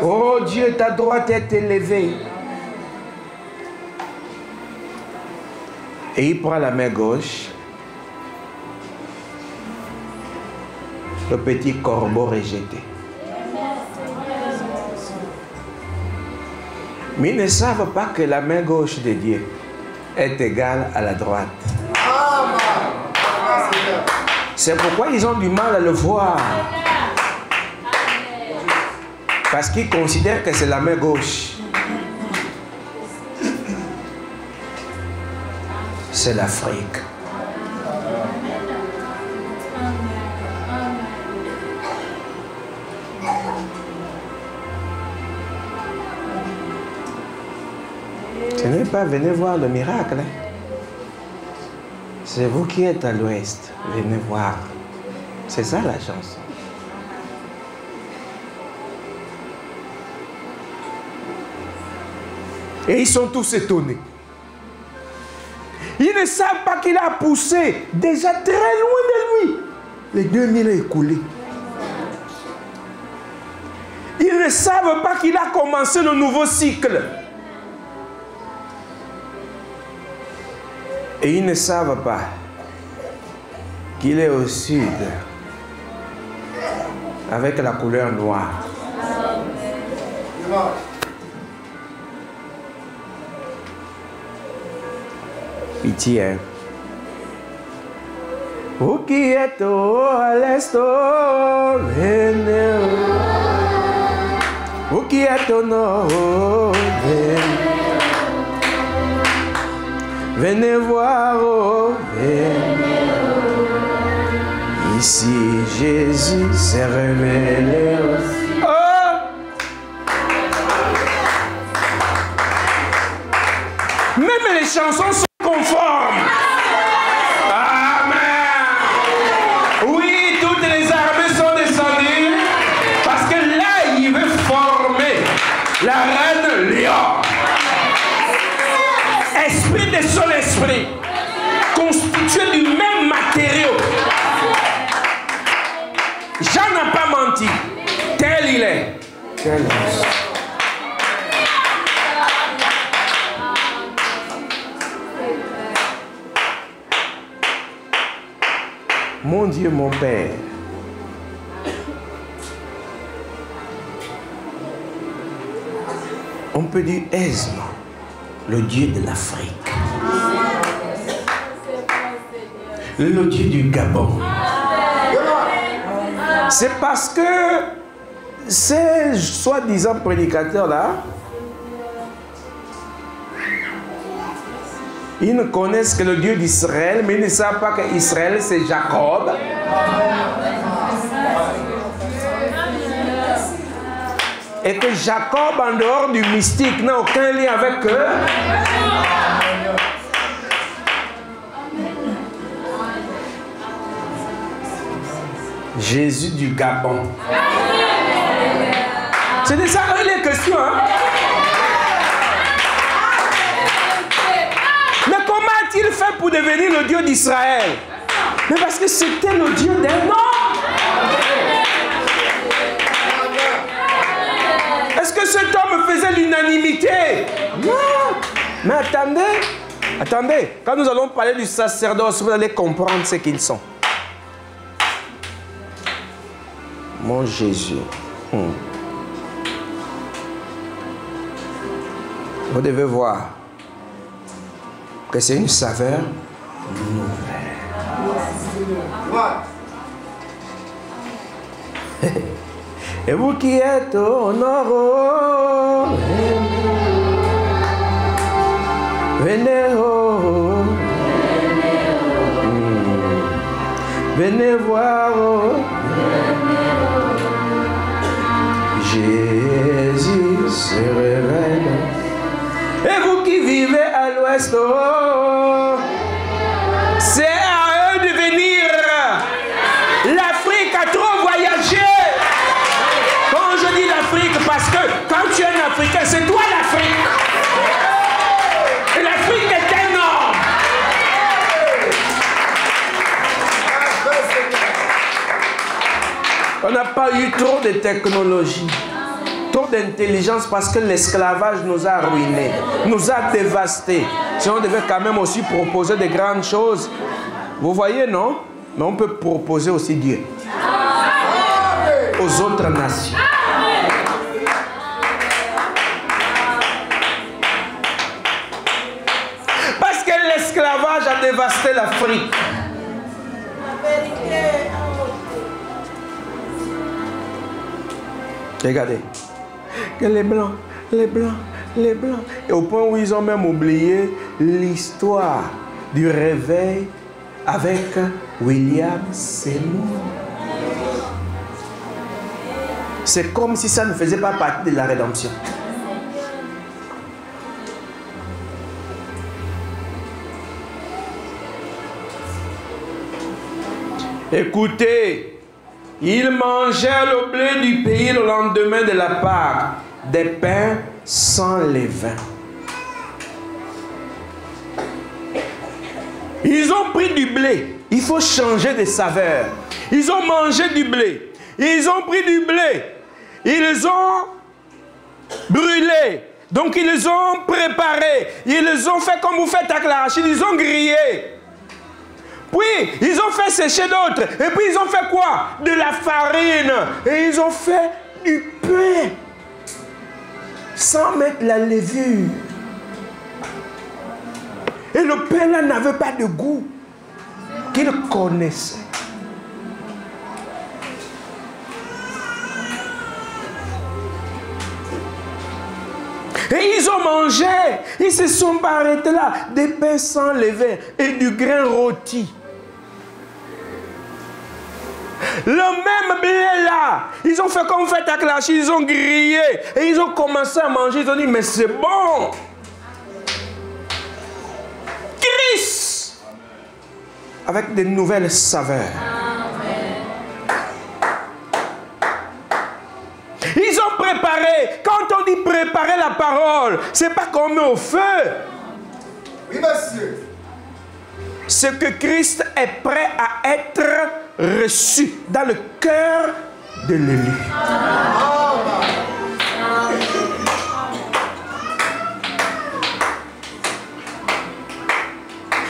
Oh Dieu, ta droite est élevée. Et il prend la main gauche. Le petit corbeau rejeté. Mais ils ne savent pas que la main gauche de Dieu est égale à la droite. C'est pourquoi ils ont du mal à le voir. Parce qu'ils considèrent que c'est la main gauche. C'est l'Afrique. Ce n'est pas venez voir le miracle. C'est vous qui êtes à l'ouest. Venez voir. C'est ça la chanson. Et ils sont tous étonnés. Ils ne savent pas qu'il a poussé déjà très loin de lui. Les 2000 écoulés. Ils ne ne savent pas qu'il a commencé le nouveau cycle. Et ils ne savent pas qu'il est au sud avec la couleur noire. Pitié, hein? Vous qui êtes à l'est, venez. Vous qui êtes au nord, venez voir, venez. Ici Jésus s'est révélé. Même les chansons sont conformes. Amen. Oui, toutes les armées sont descendues parce que là, il veut former la reine Lion. Esprit de son esprit, constitué du même matériau. Jean n'a pas menti. Tel il est. Tel il est. Mon Dieu, mon Père, on peut dire aisément le Dieu de l'Afrique, le Dieu du Gabon. C'est parce que ces soi-disant prédicateurs-là, ils ne connaissent que le Dieu d'Israël, mais ils ne savent pas qu'Israël, c'est Jacob. Et que Jacob, en dehors du mystique, n'a aucun lien avec eux. Jésus du Gabon. C'est de ça les questions, hein? Mais comment a-t-il fait pour devenir le Dieu d'Israël? Mais parce que c'était le Dieu d'un homme. Est-ce que cet homme faisait l'unanimité? Non. Mais attendez. Quand nous allons parler du sacerdoce, vous allez comprendre ce qu'ils sont. Mon Jésus. Vous devez voir que c'est une saveur nouvelle. Et vous qui êtes au nord, venez, venez voir. Jésus se révèle. Et vous qui vivez à l'ouest, c'est à eux de venir. L'Afrique a trop voyagé. Quand je dis l'Afrique, parce que quand tu es un Africain, c'est toi l'Afrique. Et l'Afrique est énorme. On n'a pas eu trop de technologie, trop d'intelligence parce que l'esclavage nous a ruinés, nous a dévastés. Si on devait quand même aussi proposer de grandes choses, vous voyez, non? Mais on peut proposer aussi Dieu aux autres nations. Parce que l'esclavage a dévasté l'Afrique. Regardez, que les Blancs, et au point où ils ont même oublié l'histoire du réveil avec William Seymour. C'est comme si ça ne faisait pas partie de la rédemption. Écoutez, ils mangèrent le blé du pays le lendemain de la Pâque, des pains sans levain. Ils ont pris du blé. Il faut changer de saveur. Ils ont mangé du blé. Ils ont pris du blé. Ils ont brûlés. Donc ils les ont préparés. Ils les ont fait comme vous faites avec l'arachide. Ils ont grillé. Puis ils ont fait sécher d'autres. Et puis ils ont fait quoi? De la farine. Et ils ont fait du pain. Sans mettre la levure. Et le pain là n'avait pas de goût qu'ils connaissaient. Et ils ont mangé, ils se sont pas arrêtés là, des pains sans levain et du grain rôti. Le même blé là, ils ont fait comme vous faites avec la chine, ils ont grillé et ils ont commencé à manger, ils ont dit mais c'est bon. Christ avec de nouvelles saveurs. Ils ont préparé. Quand on dit préparer la parole, c'est pas qu'on met au feu. Oui, monsieur. C'est que Christ est prêt à être reçu dans le cœur de l'élu.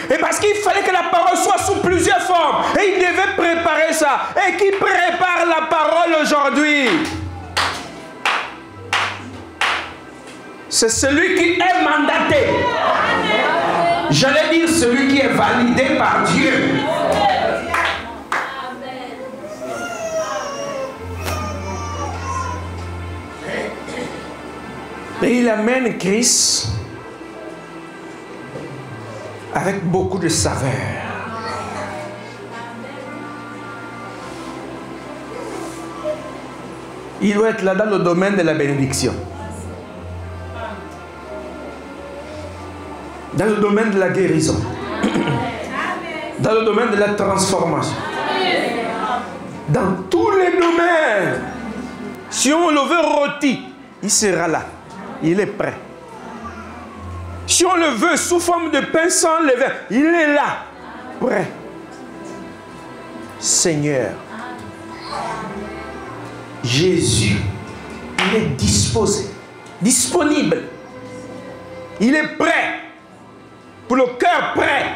Et parce qu'il fallait que la parole soit sous plusieurs formes. Et il devait préparer ça. Et qui prépare la parole aujourd'hui? C'est celui qui est mandaté. J'allais dire celui qui est validé par Dieu. Et il amène Christ avec beaucoup de saveur. Il doit être là dans le domaine de la bénédiction. Dans le domaine de la guérison. Dans le domaine de la transformation. Dans tous les domaines. Si on le veut rôti, il sera là. Il est prêt. Si on le veut sous forme de pain sans levain, il est là. Prêt. Seigneur. Jésus, il est disposé. Disponible. Il est prêt. Pour le cœur prêt.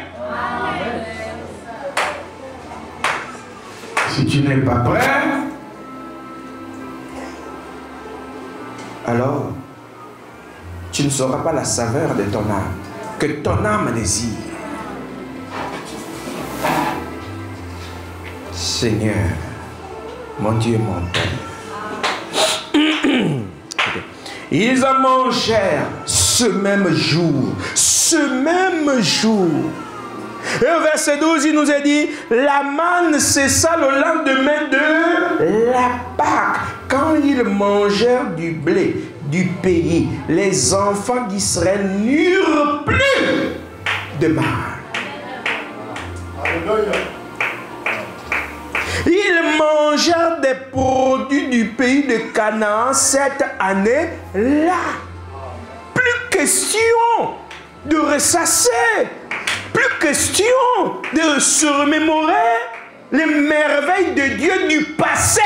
Si tu n'es pas prêt, alors tu ne sauras pas la saveur de ton âme, que ton âme désire. Seigneur, mon Dieu, mon Père. Ils en mangèrent ce même jour. Ce même jour. Et au verset 12, il nous a dit, la manne cessa le lendemain de la Pâque. Quand ils mangèrent du blé du pays, les enfants d'Israël n'eurent plus de manne. Alléluia. Ils mangèrent des produits du pays de Canaan cette année-là. Plus question de ressasser. Plus question de se remémorer les merveilles de Dieu du passé.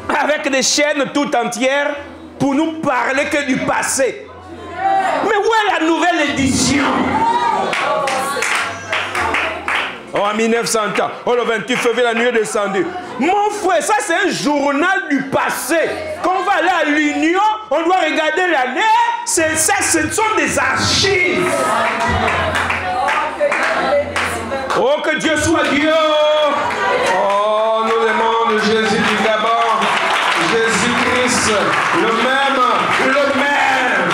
Avec des chaînes tout entières pour nous parler que du passé. Mais où est la nouvelle édition? Oh, en 1900 ans, oh, le 28 février, la nuit est descendue. Mon frère, ça c'est un journal du passé. Quand on va aller à l'Union, on doit regarder l'année. C'est ça, ce sont des archives. Oh, que Dieu soit Dieu. Oh, nous aimons Jésus du Gabon. Jésus-Christ, le même, le même.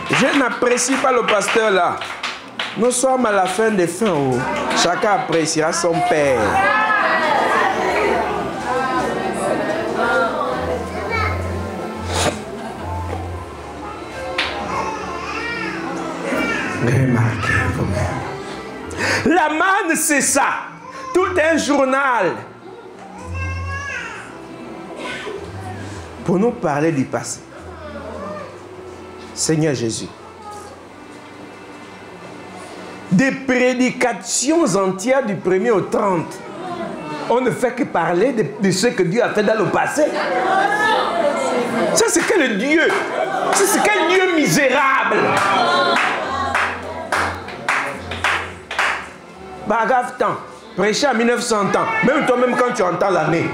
Je n'apprécie pas le pasteur là. Nous sommes à la fin des fins. Oh. Chacun appréciera son père. Remarquez vous-même. La manne, c'est ça. Tout un journal. Pour nous parler du passé. Seigneur Jésus, des prédications entières du 1er au 30. On ne fait que parler de ce que Dieu a fait dans le passé. Ça, c'est quel Dieu? C'est quel Dieu misérable? Bah, grave temps. Prêcher à 1900 ans. Même toi-même, quand tu entends l'année,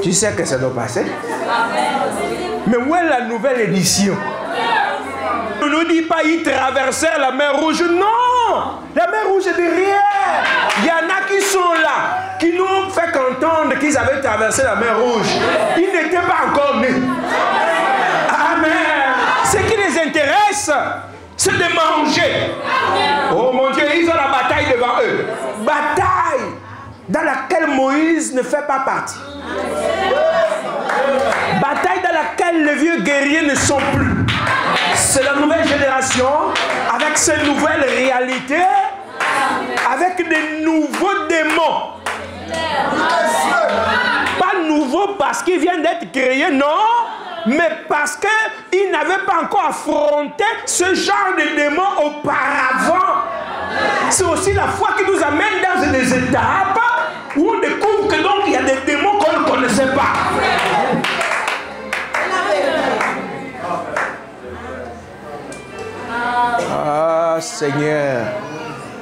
tu sais que ça doit passer. Mais où est la nouvelle édition? On ne nous dit pas ils traversèrent la mer Rouge. Non! La mer Rouge est derrière. Il y en a qui sont là, qui nous ont fait entendre qu'ils avaient traversé la mer Rouge. Ils n'étaient pas encore nés. Amen. Ce qui les intéresse, c'est de manger. Oh mon Dieu, ils ont la bataille devant eux. Bataille dans laquelle Moïse ne fait pas partie. Bataille dans laquelle les vieux guerriers ne sont plus. C'est la nouvelle génération avec ces nouvelles réalités, avec des nouveaux démons. Pas nouveaux parce qu'ils viennent d'être créés, non, mais parce qu'ils n'avaient pas encore affronté ce genre de démons auparavant. C'est aussi la foi qui nous amène dans des étapes où on découvre que donc il y a des démons qu'on ne connaissait pas. Ah Seigneur,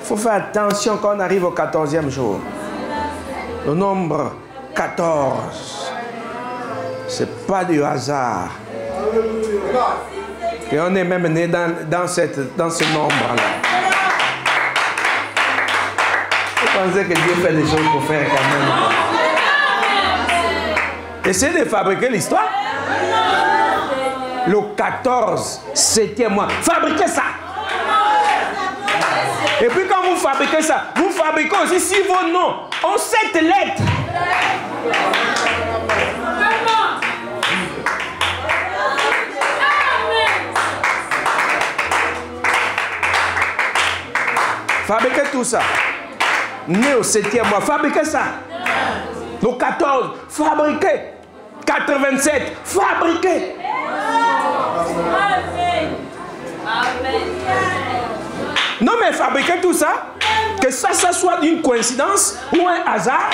il faut faire attention quand on arrive au 14e jour. Le nombre 14, c'est pas du hasard. Et on est même né dans ce nombre-là. Vous pensez que Dieu fait des choses pour faire quand même. Essayez de fabriquer l'histoire. Le 14, 7e mois. Fabriquez ça. Et puis quand vous fabriquez ça, vous fabriquez aussi si vos noms ont 7 lettres. Fabriquez tout ça. Né au 7e mois, fabriquez ça. Le 14, fabriquez. 87, fabriquez. Non mais fabriquez tout ça, que ça soit une coïncidence ou un hasard.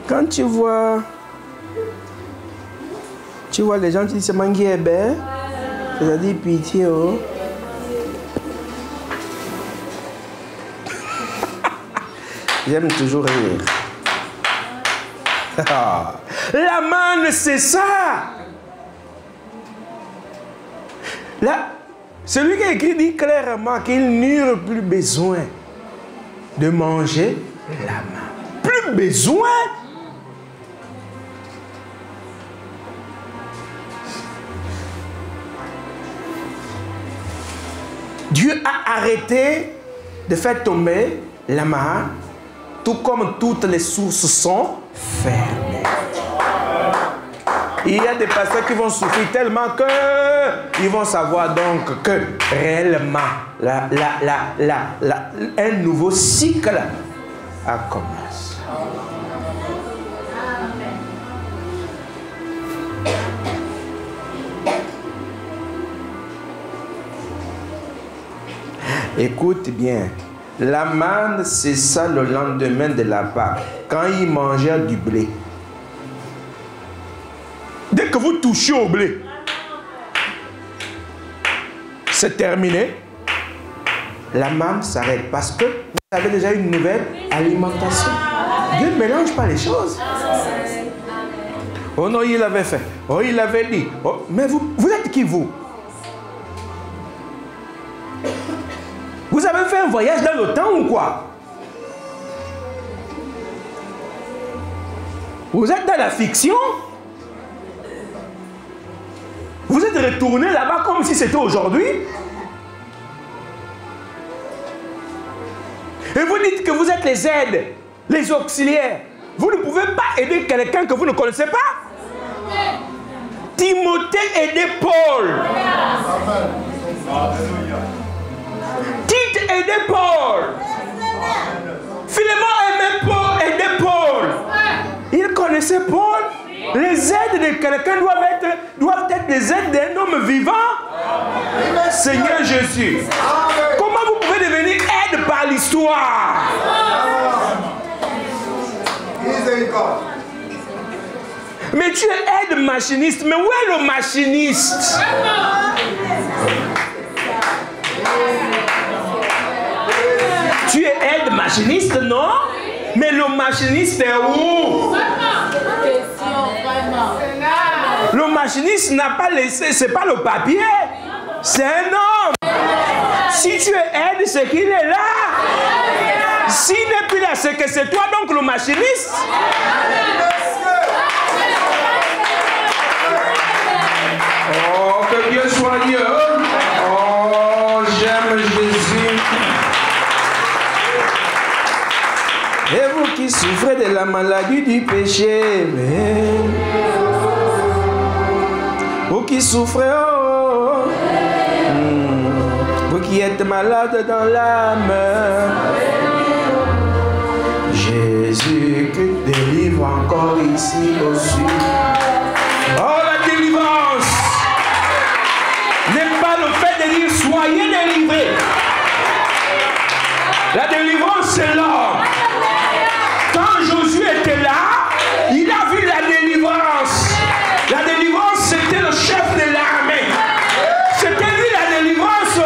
Quand tu vois les gens qui disent c'est manguébé, c'est-à-dire pitié, oh. J'aime toujours rire. La manne, c'est ça. Là, celui qui a écrit dit clairement qu'il n'eurent plus besoin de manger la manne. Plus besoin. Dieu a arrêté de faire tomber la manne, tout comme toutes les sources sont fermées. Il y a des pasteurs qui vont souffrir tellement qu'ils vont savoir donc que réellement un nouveau cycle a commencé. Écoute bien, la manne cessa le lendemain de la Pâque, quand ils mangèrent du blé. Dès que vous touchez au blé, c'est terminé. La manne s'arrête parce que vous avez déjà une nouvelle alimentation. Dieu ne mélange pas les choses. Oh non, il l'avait fait. Oh, il l'avait dit. Oh, mais vous êtes qui vous? Vous avez fait un voyage dans le temps ou quoi? Vous êtes dans la fiction? Vous êtes retourné là-bas comme si c'était aujourd'hui? Et vous dites que vous êtes les aides, les auxiliaires. Vous ne pouvez pas aider quelqu'un que vous ne connaissez pas? Timothée aidait Paul. Tite aidait Paul. Philémon aimait Paul, aidait Paul. Il connaissait connaissez Paul? Les aides de quelqu'un doivent être les aides d'un homme vivant. Seigneur Jésus. Comment vous pouvez devenir aide par l'histoire? Mais tu es aide machiniste. Mais où est le machiniste? Tu es aide machiniste, non? Mais le machiniste est où? Le machiniste n'a pas laissé, c'est pas le papier, c'est un homme. Si tu es aide, c'est qu'il est là. S'il n'est plus là, c'est que c'est toi donc le machiniste. Oh, que Dieu soit Dieu. Oh, j'aime Jésus. Et vous qui souffrez de la maladie du péché, vous qui souffrez, vous qui êtes malade dans l'âme, Jésus qui délivre encore ici aussi. Oh, la délivrance n'est pas le fait de dire soyez délivrés. La délivrance, c'est l'homme. Quand Josué était là, il a vu la délivrance. La délivrance, c'était le chef de l'armée. C'était lui la délivrance.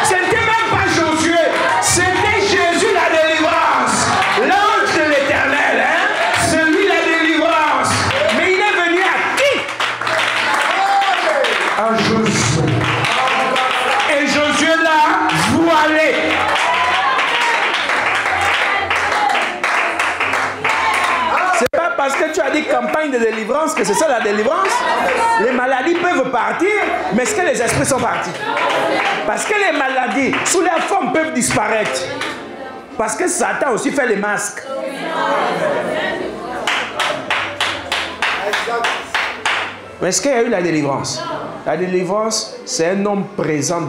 C'était même pas Josué. C'était Jésus la délivrance. L'ange de l'Éternel. C'est lui la délivrance. Mais il est venu à qui? À Josué. Et Josué l'a voilé. C'est pas parce que tu as dit campagne de délivrance que c'est ça la délivrance. Les maladies peuvent partir, mais est-ce que les esprits sont partis? Parce que les maladies, sous leur forme, peuvent disparaître. Parce que Satan aussi fait les masques. Mais est-ce qu'il y a eu la délivrance? La délivrance, c'est un homme présent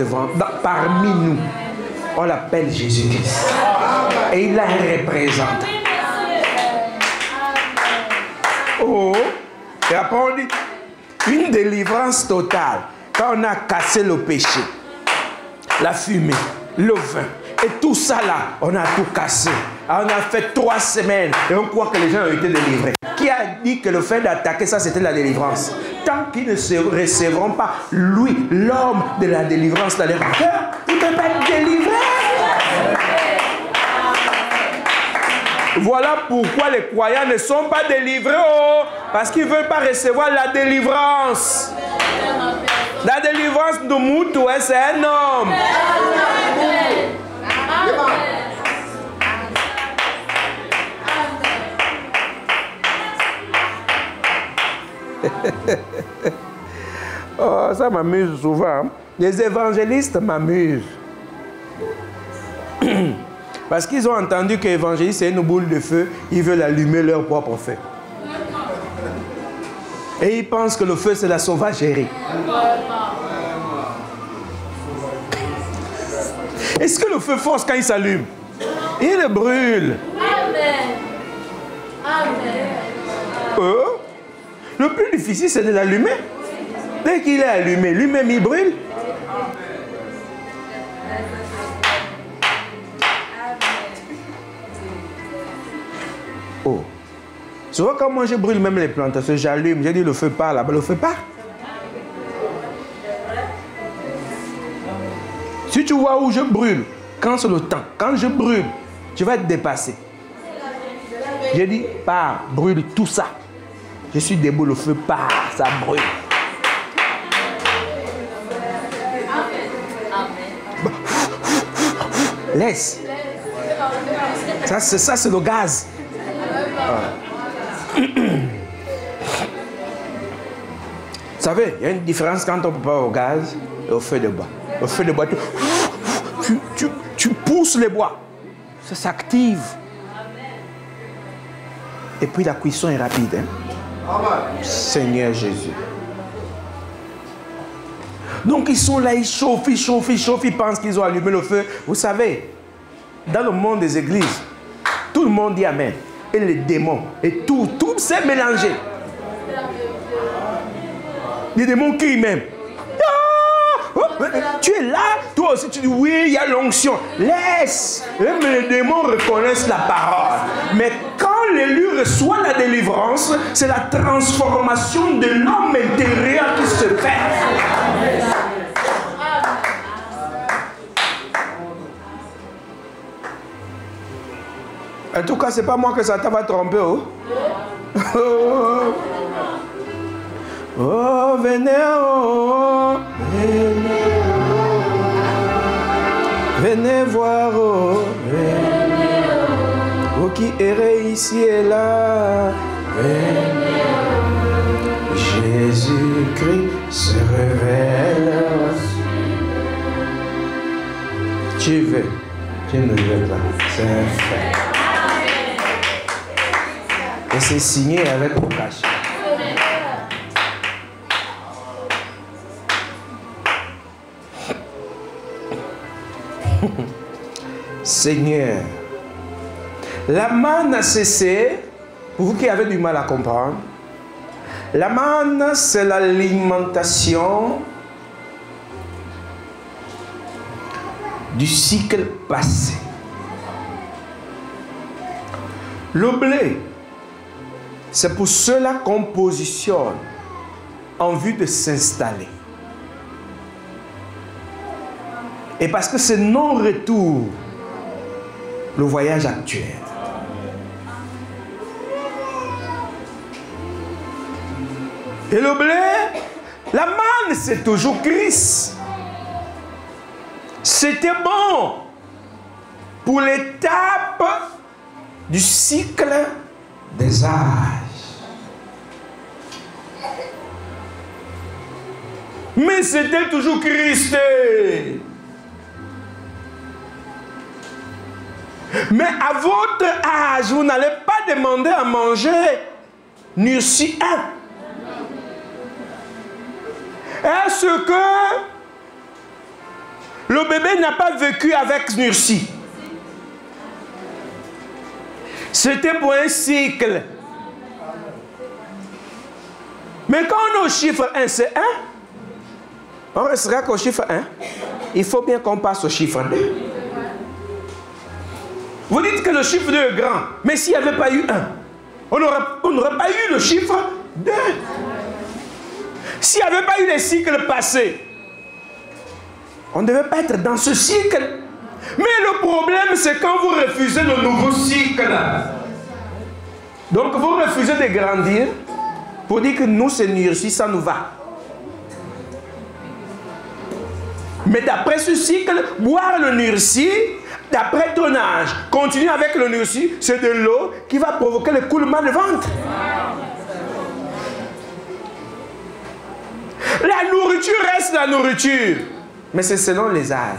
parmi nous. On l'appelle Jésus-Christ. Et il a un représentant. Oh, et après on dit une délivrance totale. Quand on a cassé le péché, la fumée, le vin, et tout ça là, on a tout cassé. On a fait 3 semaines et on croit que les gens ont été délivrés. Qui a dit que le fait d'attaquer ça, c'était la délivrance? Tant qu'ils ne se recevront pas, lui, l'homme de la délivrance dans leur cœur, il ne peut pas être délivré. Voilà pourquoi les croyants ne sont pas délivrés, parce qu'ils ne veulent pas recevoir la délivrance. La délivrance de Moutou, c'est un homme. Oh, ça m'amuse souvent. Les évangélistes m'amusent. Parce qu'ils ont entendu que l'évangéliste c'est une boule de feu, ils veulent allumer leur propre feu. Et ils pensent que le feu c'est la sauvagerie. Est-ce que le feu force quand il s'allume? Il brûle. Amen. Amen. Le plus difficile c'est de l'allumer. Dès qu'il est allumé, lui-même il brûle. Oh. Souvent quand moi je brûle même les plantations, j'allume, j'ai dit le feu part là-bas, le feu part. Si tu vois où je brûle, quand c'est le temps, quand je brûle, tu vas être dépassé. J'ai dit, pars, brûle tout ça. Je suis debout, le feu part, ça brûle. Laisse. Ça c'est le gaz. Vous savez, il y a une différence quand on prépare au gaz et au feu de bois. Au feu de bois, tu pousses les bois. Ça s'active. Et puis la cuisson est rapide. Hein? Seigneur Jésus. Donc ils sont là, ils chauffent, ils pensent qu'ils ont allumé le feu. Vous savez, dans le monde des églises, tout le monde dit Amen. Et les démons, et tout s'est mélangé. Les démons crient même. Tu es là, toi aussi tu dis oui, il y a l'onction. Laisse. Même les démons reconnaissent la parole. Mais quand l'élu reçoit la délivrance, c'est la transformation de l'homme intérieur qui se fait. En tout cas, c'est pas moi que Satan va tromper. Oh, oh, oh venez, oh, venez, venez voir, oh, venez, vous qui errez ici et là, venez, Jésus-Christ se révèle. Tu veux, tu ne veux pas, c'est un fait. Et c'est signé avec mon cachet. Seigneur, la manne a cessé, pour vous qui avez du mal à comprendre, la manne c'est l'alimentation du cycle passé. Le blé, c'est pour cela qu'on positionne en vue de s'installer. Et parce que c'est non-retour, le voyage actuel. Et le blé, la manne, c'est toujours Christ. C'était bon pour l'étape du cycle des âges. Mais c'était toujours Christ. Mais à votre âge, vous n'allez pas demander à manger Nursi 1. Est-ce que le bébé n'a pas vécu avec Nursi? C'était pour un cycle. Mais quand on est au chiffre 1, c'est 1. On restera qu'au chiffre 1. Il faut bien qu'on passe au chiffre 2. Vous dites que le chiffre 2 est grand. Mais s'il n'y avait pas eu 1, on n'aurait pas eu le chiffre 2. S'il n'y avait pas eu les cycles passés, on ne devait pas être dans ce cycle. Mais le problème, c'est quand vous refusez le nouveau cycle. Donc, vous refusez de grandir pour dire que nous, c'est Nursi, ça nous va. Mais d'après ce cycle, boire le Nursi, d'après ton âge, continuer avec le Nursi, c'est de l'eau qui va provoquer le coulement de ventre. La nourriture reste la nourriture, mais c'est selon les âges.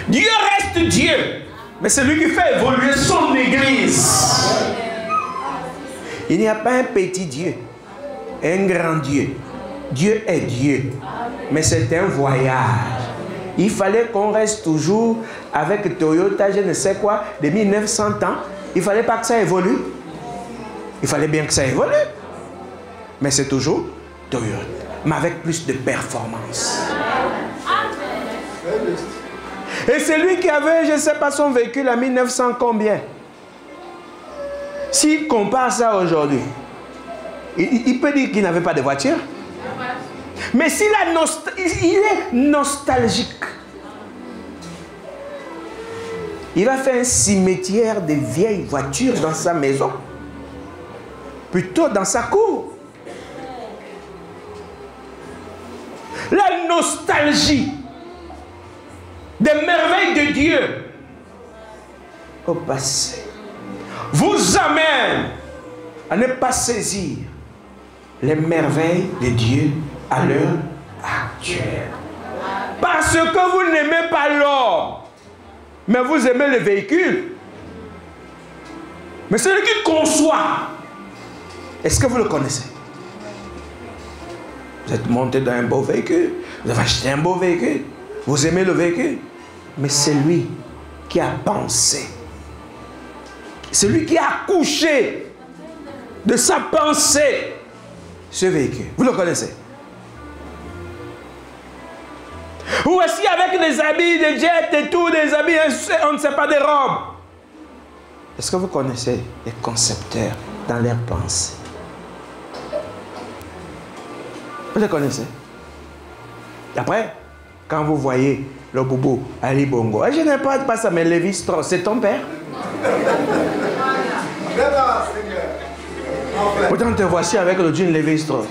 Dieu reste Dieu, mais c'est lui qui fait évoluer son église. Il n'y a pas un petit Dieu, un grand Dieu. Dieu est Dieu, mais c'est un voyage. Il fallait qu'on reste toujours avec Toyota, je ne sais quoi, de 1900 ans. Il ne fallait pas que ça évolue. Il fallait bien que ça évolue. Mais c'est toujours Toyota, mais avec plus de performance. Et c'est lui qui avait, je ne sais pas, son véhicule à 1900 combien. S'il compare ça aujourd'hui, il peut dire qu'il n'avait pas de voiture. Mais s'il il est nostalgique, il va faire un cimetière de vieilles voitures dans sa maison, plutôt dans sa cour. La nostalgie des merveilles de Dieu au passé vous amène à ne pas saisir les merveilles de Dieu à l'heure actuelle. Parce que vous n'aimez pas l'homme, mais vous aimez le véhicule. Mais celui qui conçoit, est-ce que vous le connaissez? Vous êtes monté dans un beau véhicule, vous avez acheté un beau véhicule, vous aimez le véhicule, mais c'est lui qui a pensé Celui qui a accouché de sa pensée, ce véhicule. Vous le connaissez? Ou aussi avec des habits, des jets et tout, des habits, on ne sait pas, des robes. Est-ce que vous connaissez les concepteurs dans leurs pensées? Vous les connaissez? Après, quand vous voyez le boubou, Ali Bongo, je n'aime pas ça, mais Lévi Strauss, c'est ton père? Pourtant, te voici avec le jean Lévi Strauss.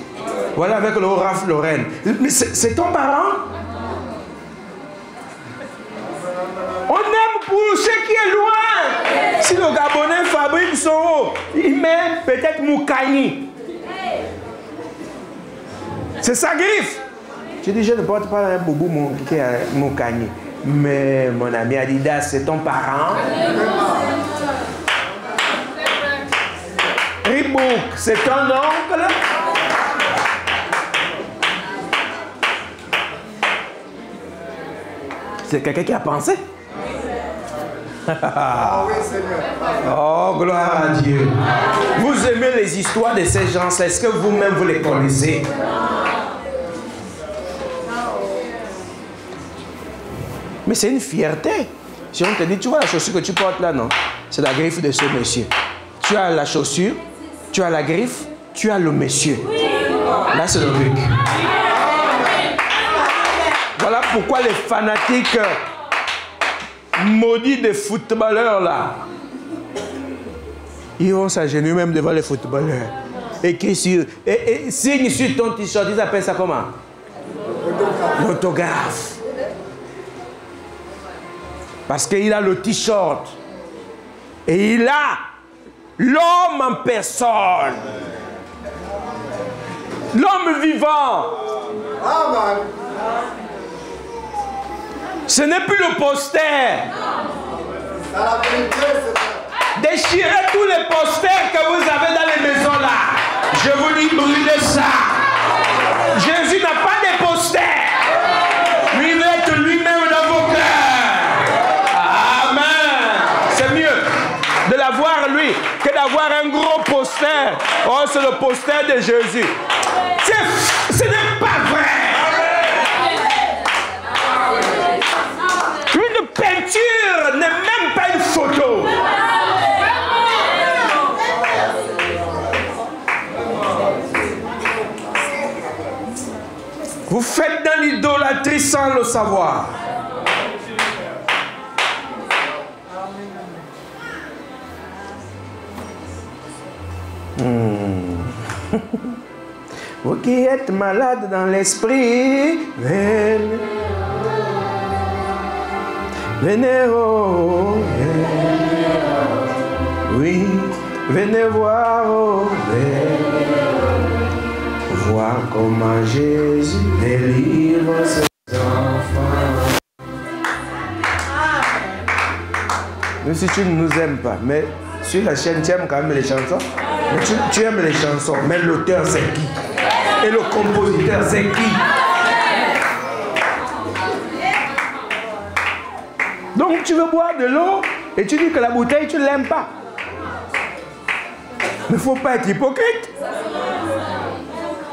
Voilà avec le Ralph Lauren. Mais c'est ton parent? On aime pour ce qui est loin. Si le Gabonais fabrique son haut, il met peut-être Moukani. C'est sa griffe. Je dis, je ne porte pas un boubou Moukani. Mais mon ami Adidas, c'est ton parent. Reebok, c'est ton oncle. C'est quelqu'un qui a pensé. Oh, gloire à Dieu. Vous aimez les histoires de ces gens, est-ce que vous-même vous les connaissez? Mais c'est une fierté. Si on te dit, tu vois la chaussure que tu portes là, non? C'est la griffe de ce monsieur. Tu as la chaussure, tu as la griffe, tu as le monsieur. Là, c'est le truc. Voilà pourquoi les fanatiques maudits des footballeurs là, ils vont s'agenouiller même devant les footballeurs. Écrit sur, et signe sur ton t-shirt, ils appellent ça comment? L'autographe. Parce qu'il a le t-shirt. Et il a l'homme en personne. L'homme vivant. Amen. Ce n'est plus le poster. Dans la vérité, c'est Déchirez tous les posters que vous avez dans les maisons là. Je vous dis, brûlez ça. Jésus n'a pas de posters. Lui, il veut être lui-même dans vos cœurs. Amen. C'est mieux de l'avoir lui que d'avoir un gros poster. Oh, c'est le poster de Jésus. Ce n'est pas vrai. Une peinture n'est même pas une photo. Vous faites dans l'idolâtrie sans le savoir. Vous qui êtes malade dans l'esprit, venez. Venez, oh, venez. Oui, venez voir, oh, venez. Voir comment Jésus délivre ses enfants. Même si tu ne nous aimes pas, mais sur la chaîne, tu aimes quand même les chansons. Mais tu aimes les chansons, mais l'auteur c'est qui? Et le compositeur c'est qui? Donc tu veux boire de l'eau et tu dis que la bouteille tu ne l'aimes pas. Mais il ne faut pas être hypocrite.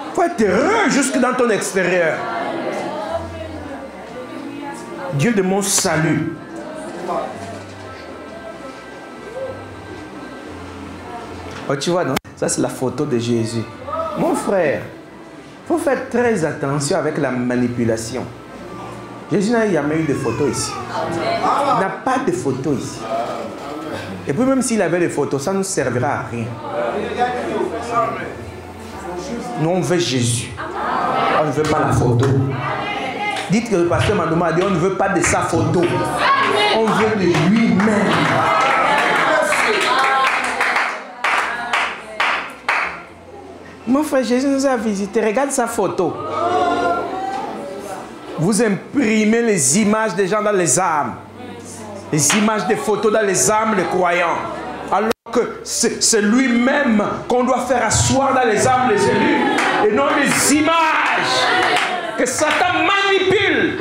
Il faut être heureux jusque dans ton extérieur. Dieu de mon salut. Oh, tu vois, non? Ça, c'est la photo de Jésus. Mon frère, il faut faire très attention avec la manipulation. Jésus n'a jamais eu de photo ici. Il n'a pas de photo ici. Et puis même s'il avait des photos, ça ne nous servira à rien. Nous, on veut Jésus. On ne veut pas la photo. Dites que le pasteur Mandouma a dit, on ne veut pas de sa photo. On veut de lui-même. Mon frère, Jésus nous a visités. Regarde sa photo. Vous imprimez les images des gens dans les âmes. Les images des photos dans les âmes des croyants. Alors que c'est lui-même qu'on doit faire asseoir dans les âmes des élus. Et non les images que Satan manipule.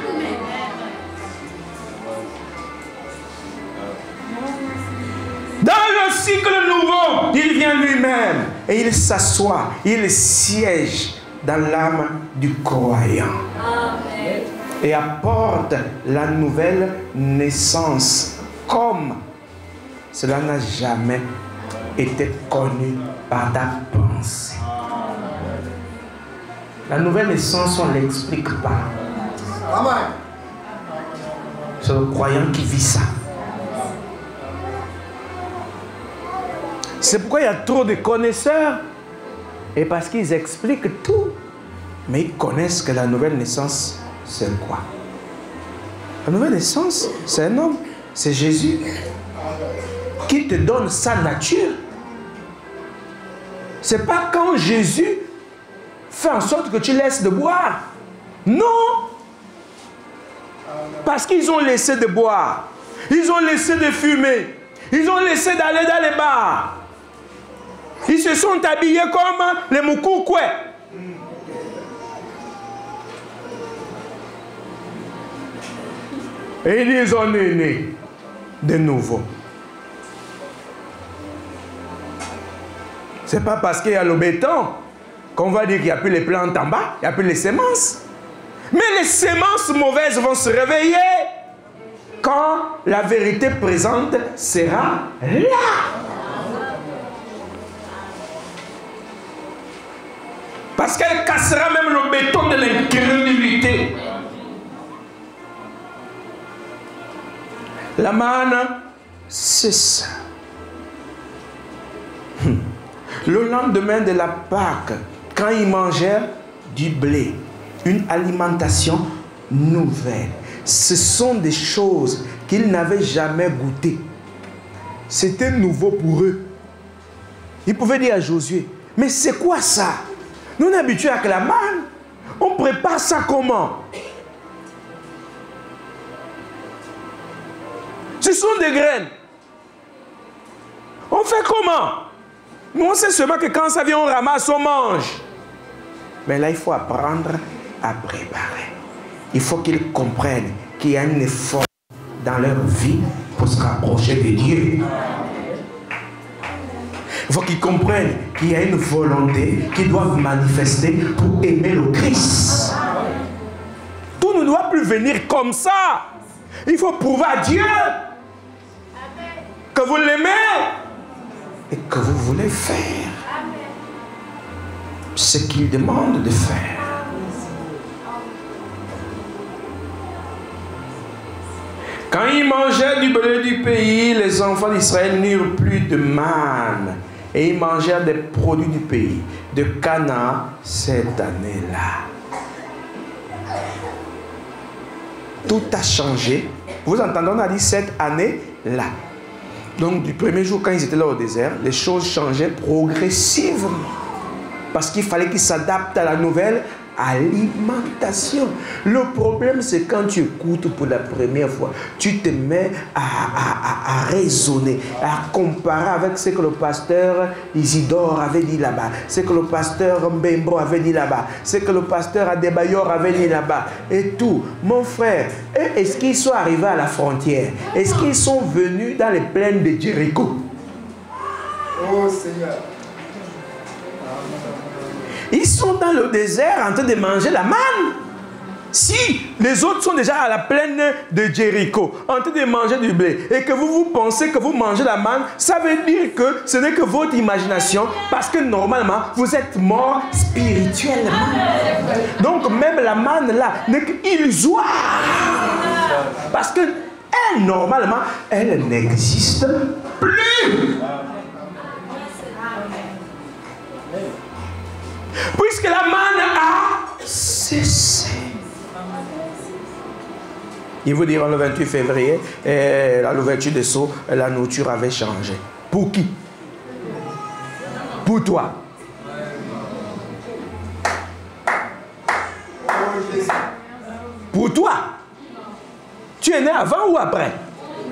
Dans le cycle nouveau, il vient lui-même et il s'assoit, il siège dans l'âme du croyant. Amen. Et apporte la nouvelle naissance comme cela n'a jamais été connu par ta pensée. La nouvelle naissance, on ne l'explique pas. Amen. C'est le croyant qui vit ça. C'est pourquoi il y a trop de connaisseurs. Et parce qu'ils expliquent tout. Mais ils connaissent que la nouvelle naissance, c'est quoi? La nouvelle naissance, c'est un homme. C'est Jésus qui te donne sa nature. C'est pas quand Jésus fait en sorte que tu laisses de boire. Non. Parce qu'ils ont laissé de boire. Ils ont laissé de fumer. Ils ont laissé d'aller dans les bars. Ils se sont habillés comme les Moukoukoué. Et ils ont né de nouveau. C'est pas parce qu'il y a le béton qu'on va dire qu'il n'y a plus les plantes en bas, il n'y a plus les semences. Mais les semences mauvaises vont se réveiller quand la vérité présente sera là. Parce qu'elle cassera même le béton de l'incrédulité. La manne, c'est ça. Le lendemain de la Pâque, quand ils mangèrent du blé, une alimentation nouvelle, ce sont des choses qu'ils n'avaient jamais goûtées. C'était nouveau pour eux. Ils pouvaient dire à Josué, mais c'est quoi ça? Nous on est habitués avec la manne. On prépare ça comment? Ce sont des graines. On fait comment? Nous, on sait seulement que quand ça vient, on ramasse, on mange. Mais là, il faut apprendre à préparer. Il faut qu'ils comprennent qu'il y a un effort dans leur vie pour se rapprocher de Dieu. Il faut qu'ils comprennent qu'il y a une volonté qu'ils doivent manifester pour aimer le Christ. Tout ne doit plus venir comme ça. Il faut prouver à Dieu que vous l'aimez et que vous voulez faire ce qu'il demande de faire. Quand ils mangeaient du blé du pays, les enfants d'Israël n'eurent plus de manne et ils mangèrent des produits du pays, de Canaan cette année-là. Tout a changé. Vous entendez, on a dit cette année-là. Donc du premier jour quand ils étaient là au désert, les choses changeaient progressivement. Parce qu'il fallait qu'ils s'adaptent à la nouvelle alimentation. Le problème c'est quand tu écoutes pour la première fois, tu te mets à raisonner, à comparer avec ce que le pasteur Isidore avait dit là-bas, ce que le pasteur Mbembo avait dit là-bas, ce que le pasteur Adebayor avait dit là-bas et tout. Mon frère, est-ce qu'ils sont arrivés à la frontière? Est-ce qu'ils sont venus dans les plaines de Jéricho? Oh Seigneur. Ils sont dans le désert en train de manger la manne. Si les autres sont déjà à la plaine de Jéricho, en train de manger du blé, et que vous pensez que vous mangez la manne, ça veut dire que ce n'est que votre imagination, parce que normalement, vous êtes mort spirituellement. Donc même la manne là n'est qu'illusoire. Parce que elle, normalement, elle n'existe plus. Puisque la manne a cessé. Ils vous diront le 28 février, à l'ouverture des seaux, la nourriture avait changé. Pour qui? Pour toi. Pour toi. Tu es né avant ou après?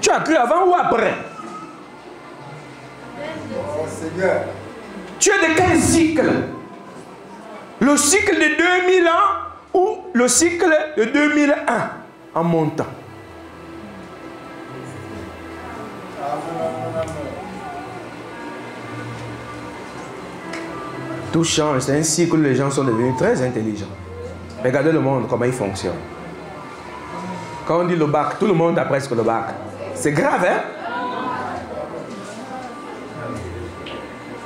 Tu as cru avant ou après? Oh Seigneur. Tu es de quel cycle? Le cycle de 2000 ans ou le cycle de 2001 en montant? Tout change. C'est ainsi que les gens sont devenus très intelligents. Regardez le monde, comment il fonctionne. Quand on dit le bac, tout le monde a presque le bac. C'est grave, hein?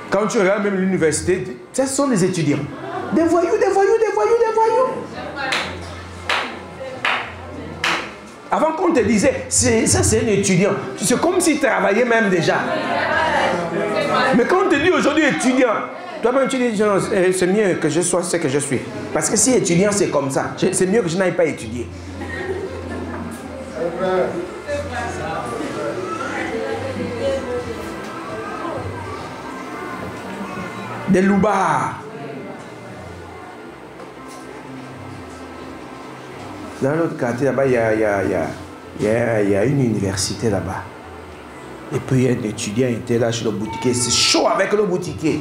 Quand tu regardes même l'université, ce sont des étudiants. Des voyous, des voyous, des voyous, des voyous. Avant qu'on te disait, ça c'est un étudiant. C'est comme s'il travaillait même déjà. Mais quand on te dit aujourd'hui étudiant, toi-même tu dis, c'est mieux que je sois ce que je suis. Parce que si étudiant c'est comme ça, c'est mieux que je n'aille pas étudier. Des loubards. Dans l'autre quartier, là-bas, il y a une université là-bas. Et puis, un étudiant était là chez le boutiquier. C'est chaud avec le boutiquier.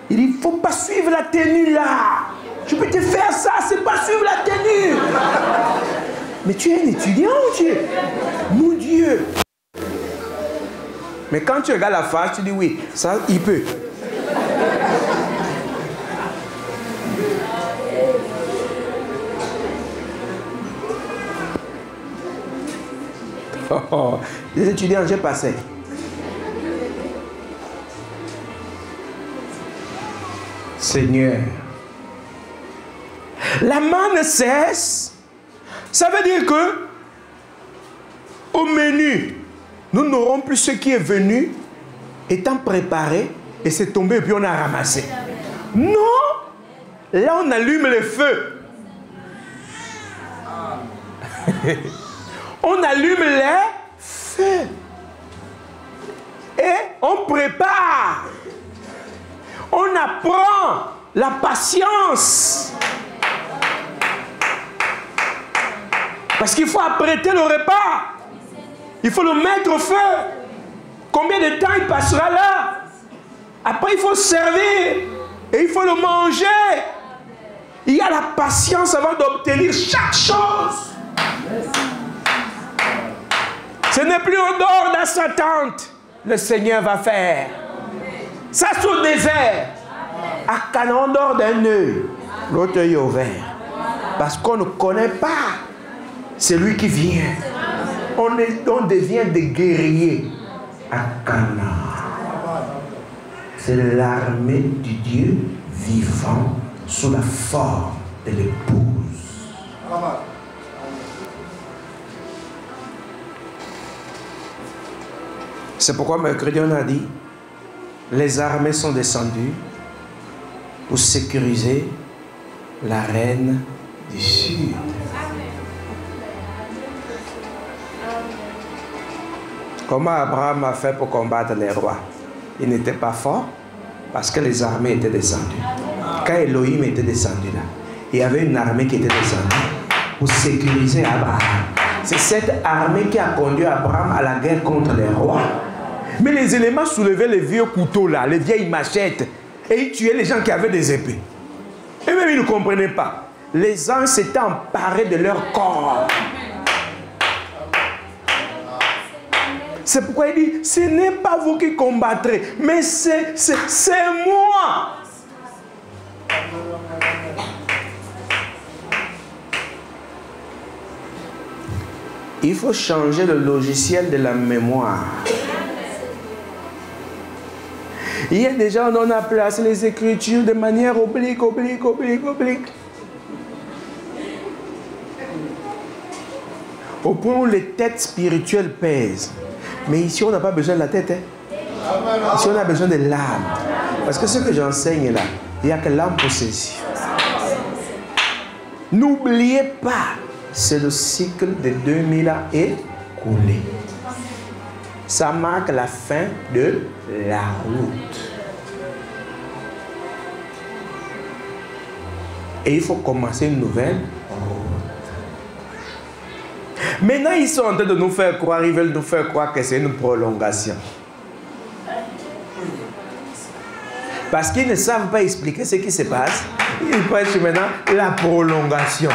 Il dit, il ne faut pas suivre la tenue là. Je peux te faire ça, c'est pas suivre la tenue. Mais tu es un étudiant ou tu es... Mon Dieu. Mais quand tu regardes la face, tu dis, oui, ça, il peut. Oh, les étudiants, j'ai passé. Seigneur, la main ne cesse. Ça veut dire que au menu, nous n'aurons plus ce qui est venu étant préparé et c'est tombé et puis on a ramassé. Non, là on allume le feu. On allume les feux. Et on prépare. On apprend la patience. Parce qu'il faut apprêter le repas. Il faut le mettre au feu. Combien de temps il passera là? Après, il faut servir. Et il faut le manger. Il y a la patience avant d'obtenir chaque chose. Ce n'est plus en dehors dans sa tente. Le Seigneur va faire. Ça c'est au désert. À Canaan, on dort d'un œil. L'autre œil est ouvert. Parce qu'on ne connaît pas celui qui vient. On devient des guerriers à Canaan. C'est l'armée du Dieu vivant sous la forme de l'épouse. C'est pourquoi mercredi on a dit, les armées sont descendues pour sécuriser la reine du Sud. Comment Abraham a fait pour combattre les rois? Il n'était pas fort parce que les armées étaient descendues. Quand Elohim était descendu là, il y avait une armée qui était descendue pour sécuriser Abraham. C'est cette armée qui a conduit Abraham à la guerre contre les rois. Mais les éléments soulevaient les vieux couteaux là, les vieilles machettes, et ils tuaient les gens qui avaient des épées. Et même ils ne comprenaient pas. Les anges s'étaient emparés de leur corps. C'est pourquoi il dit, ce n'est pas vous qui combattrez, mais c'est moi. Il faut changer le logiciel de la mémoire. Il y a des gens, on a placé les Écritures de manière oblique. Au point où les têtes spirituelles pèsent. Mais ici, on n'a pas besoin de la tête. Hein? Ici, on a besoin de l'âme. Parce que ce que j'enseigne là, il n'y a que l'âme possessive. N'oubliez pas, c'est le cycle de 2000 ans écoulé. Ça marque la fin de la route. Et il faut commencer une nouvelle route. Maintenant, ils sont en train de nous faire croire, ils veulent nous faire croire que c'est une prolongation. Parce qu'ils ne savent pas expliquer ce qui se passe. Ils prêchent maintenant la prolongation.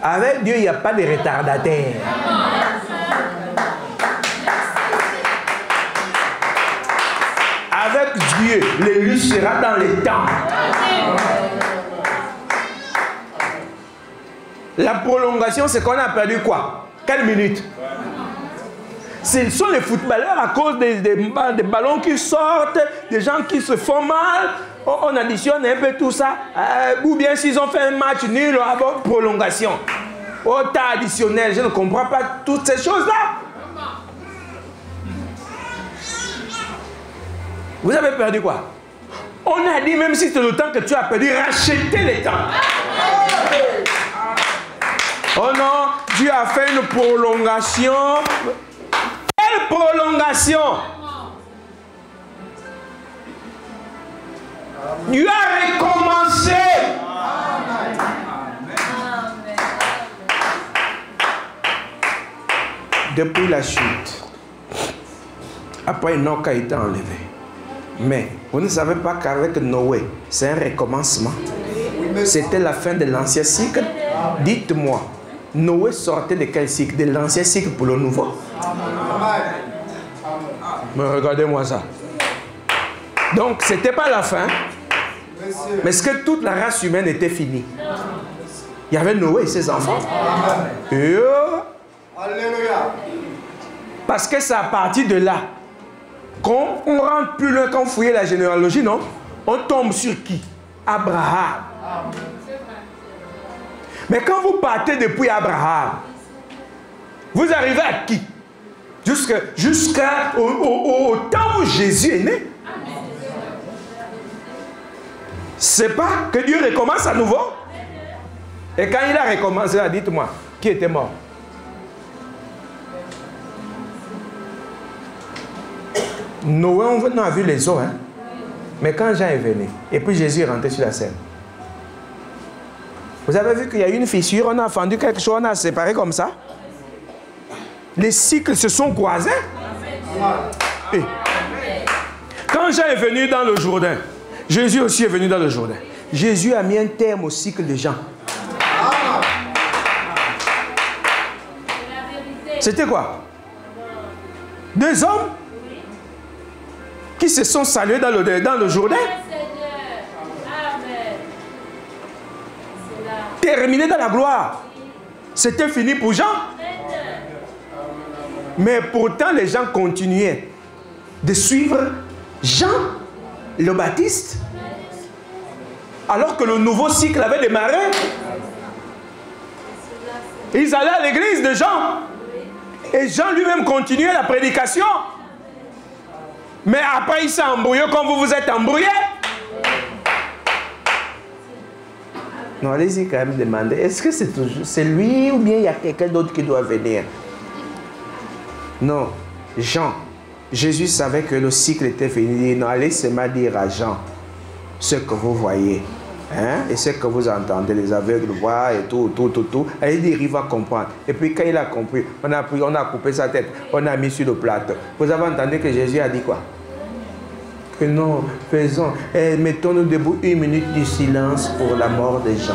Avec Dieu, il n'y a pas de retardataire. Avec Dieu. L'élu sera dans les temps. La prolongation, c'est qu'on a perdu quoi? Quelle minute? Ce sont les footballeurs à cause des ballons qui sortent, des gens qui se font mal. On additionne un peu tout ça. Ou bien s'ils ont fait un match nul, prolongation. Au temps additionnel, je ne comprends pas toutes ces choses-là. Vous avez perdu quoi? On a dit, même si c'est le temps que tu as perdu, rachetez les temps. Oh non, Dieu a fait une prolongation. Quelle prolongation? Dieu a recommencé. Depuis la chute, après Enoch a été enlevé. Mais vous ne savez pas qu'avec Noé, c'est un recommencement. C'était la fin de l'ancien cycle. Dites-moi, Noé sortait de quel cycle? De l'ancien cycle pour le nouveau. Mais regardez-moi ça. Donc, ce n'était pas la fin. Mais est-ce que toute la race humaine était finie? Il y avait Noé et ses enfants. Alléluia. Parce que c'est à partir de là, quand on rentre plus loin, quand on fouille la généalogie, non? On tombe sur qui? Abraham. Mais quand vous partez depuis Abraham, vous arrivez à qui? Jusqu'au temps où Jésus est né. C'est pas que Dieu recommence à nouveau? Et quand il a recommencé, dites-moi, qui était mort? Noé, on a vu les eaux, hein? Mais quand Jean est venu, et puis Jésus est rentré sur la scène, vous avez vu qu'il y a eu une fissure, on a fendu quelque chose, on a séparé comme ça. Les cycles se sont croisés. Et quand Jean est venu dans le Jourdain, Jésus aussi est venu dans le Jourdain. Jésus a mis un terme au cycle de Jean. C'était quoi? Deux hommes qui se sont salués dans le Jourdain. Terminé dans la gloire. C'était fini pour Jean. Mais pourtant, les gens continuaient de suivre Jean le Baptiste. Alors que le nouveau cycle avait démarré. Ils allaient à l'église de Jean. Et Jean lui-même continuait la prédication. Mais après, il s'est embrouillé comme vous vous êtes embrouillé. Non, allez-y quand même demander. Est-ce que c'est lui ou bien il y a quelqu'un d'autre qui doit venir? Non. Jean. Jésus savait que le cycle était fini. Non, allez seulement dire à Jean ce que vous voyez. Hein? Et ce que vous entendez, les aveugles voient et tout. Allez dire, il va comprendre. Et puis quand il a compris, on a coupé sa tête, on a mis sur le plateau. Vous avez entendu que Jésus a dit quoi? Que non, faisons, mettons-nous debout 1 minute de silence pour la mort des gens.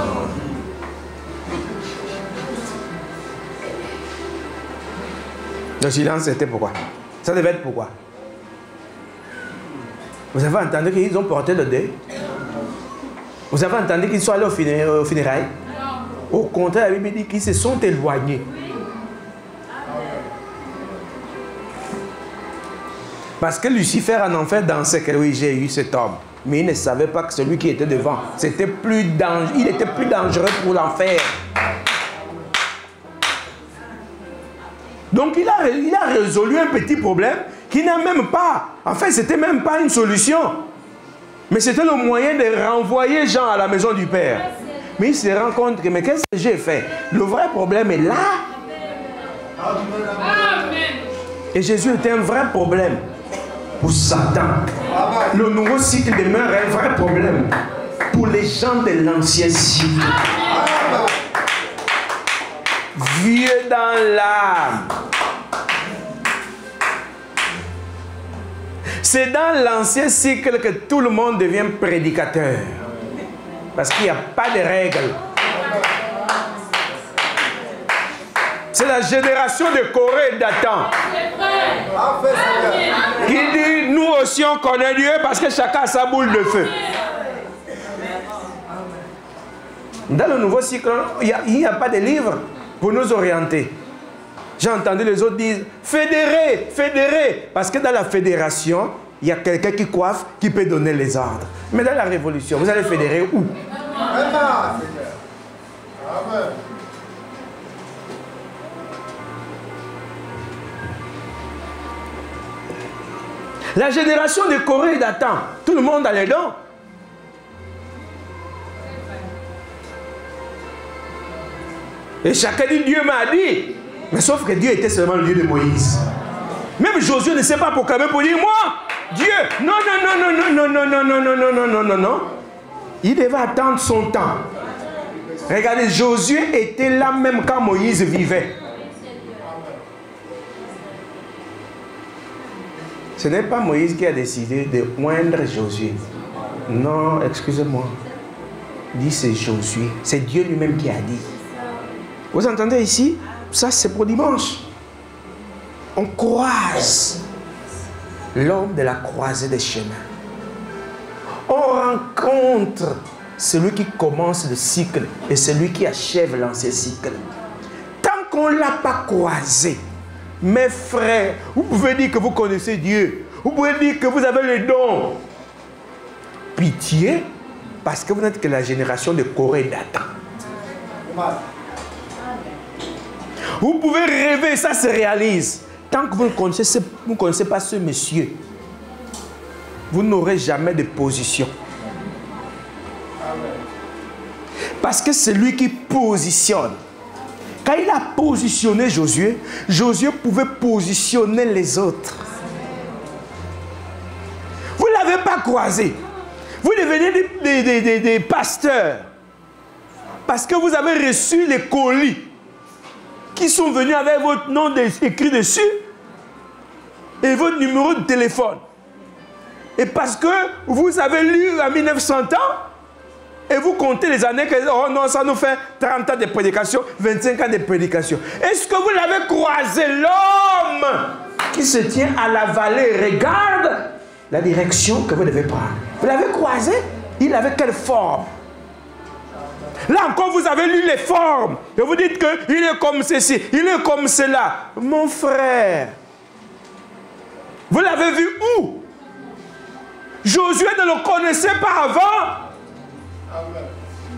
Le silence, c'était pourquoi? Ça devait être pourquoi? Vous avez entendu qu'ils ont porté le deuil? Vous avez entendu qu'ils sont allés au funérailles? Au contraire, la Bible dit qu'ils se sont éloignés. Parce que Lucifer en enfer dansait que oui, j'ai eu cet homme. Mais il ne savait pas que celui qui était devant, c'était plus dangereux, il était plus dangereux pour l'enfer. Donc il a résolu un petit problème qui n'a même pas, en fait, c'était même pas une solution. Mais c'était le moyen de renvoyer Jean à la maison du Père. Mais il se rend compte que, mais qu'est-ce que j'ai fait? Le vrai problème est là. Et Jésus était un vrai problème pour Satan. Le nouveau cycle demeure un vrai problème pour les gens de l'ancien cycle. Vieux dans l'âme. C'est dans l'ancien cycle que tout le monde devient prédicateur. Parce qu'il n'y a pas de règles. C'est la génération de Corée et Dathan. Parfait, Seigneur. Qui dit, nous aussi on connaît Dieu parce que chacun a sa boule de feu. Dans le nouveau cycle, il n'y a pas de livre pour nous orienter. J'ai entendu les autres dire, fédérer, fédérer. Parce que dans la fédération, il y a quelqu'un qui coiffe, qui peut donner les ordres. Mais dans la révolution, vous allez fédérer où? Amen, Seigneur. Amen. La génération de Corée et d'Athan, tout le monde a les dons. Et chacun dit, Dieu m'a dit. Mais sauf que Dieu était seulement le Dieu de Moïse. Même Josué ne sait pas pourquoi, mais pour dire, moi, Dieu, non, non, non, non, non, non, non, non, non, non, non, non, non, non. Il devait attendre son temps. Regardez, Josué était là même quand Moïse vivait. Ce n'est pas Moïse qui a décidé de oindre Josué. Non, excusez-moi. Dit c'est Josué. C'est Dieu lui-même qui a dit. Vous entendez ici? Ça, c'est pour dimanche. On croise l'homme de la croisée des chemins. On rencontre celui qui commence le cycle et celui qui achève l'ancien cycle. Tant qu'on ne l'a pas croisé, mes frères, vous pouvez dire que vous connaissez Dieu. Vous pouvez dire que vous avez les dons. Pitié, parce que vous n'êtes que la génération de Corée et d'Athan. Vous pouvez rêver, ça se réalise. Tant que vous ne connaissez pas ce monsieur, vous n'aurez jamais de position. Parce que c'est lui qui positionne. Quand il a positionné Josué, Josué pouvait positionner les autres. Vous ne l'avez pas croisé. Vous devenez des pasteurs. Parce que vous avez reçu les colis qui sont venus avec votre nom écrit dessus et votre numéro de téléphone. Et parce que vous avez lu en 1900 ans et vous comptez les années que oh non, ça nous fait 30 ans de prédication, 25 ans de prédication. Est-ce que vous l'avez croisé, l'homme qui se tient à la vallée et regarde la direction que vous devez prendre? Vous l'avez croisé? Il avait quelle forme? Là encore, vous avez lu les formes. Et vous dites qu'il est comme ceci, il est comme cela. Mon frère, vous l'avez vu où? Josué ne le connaissait pas avant.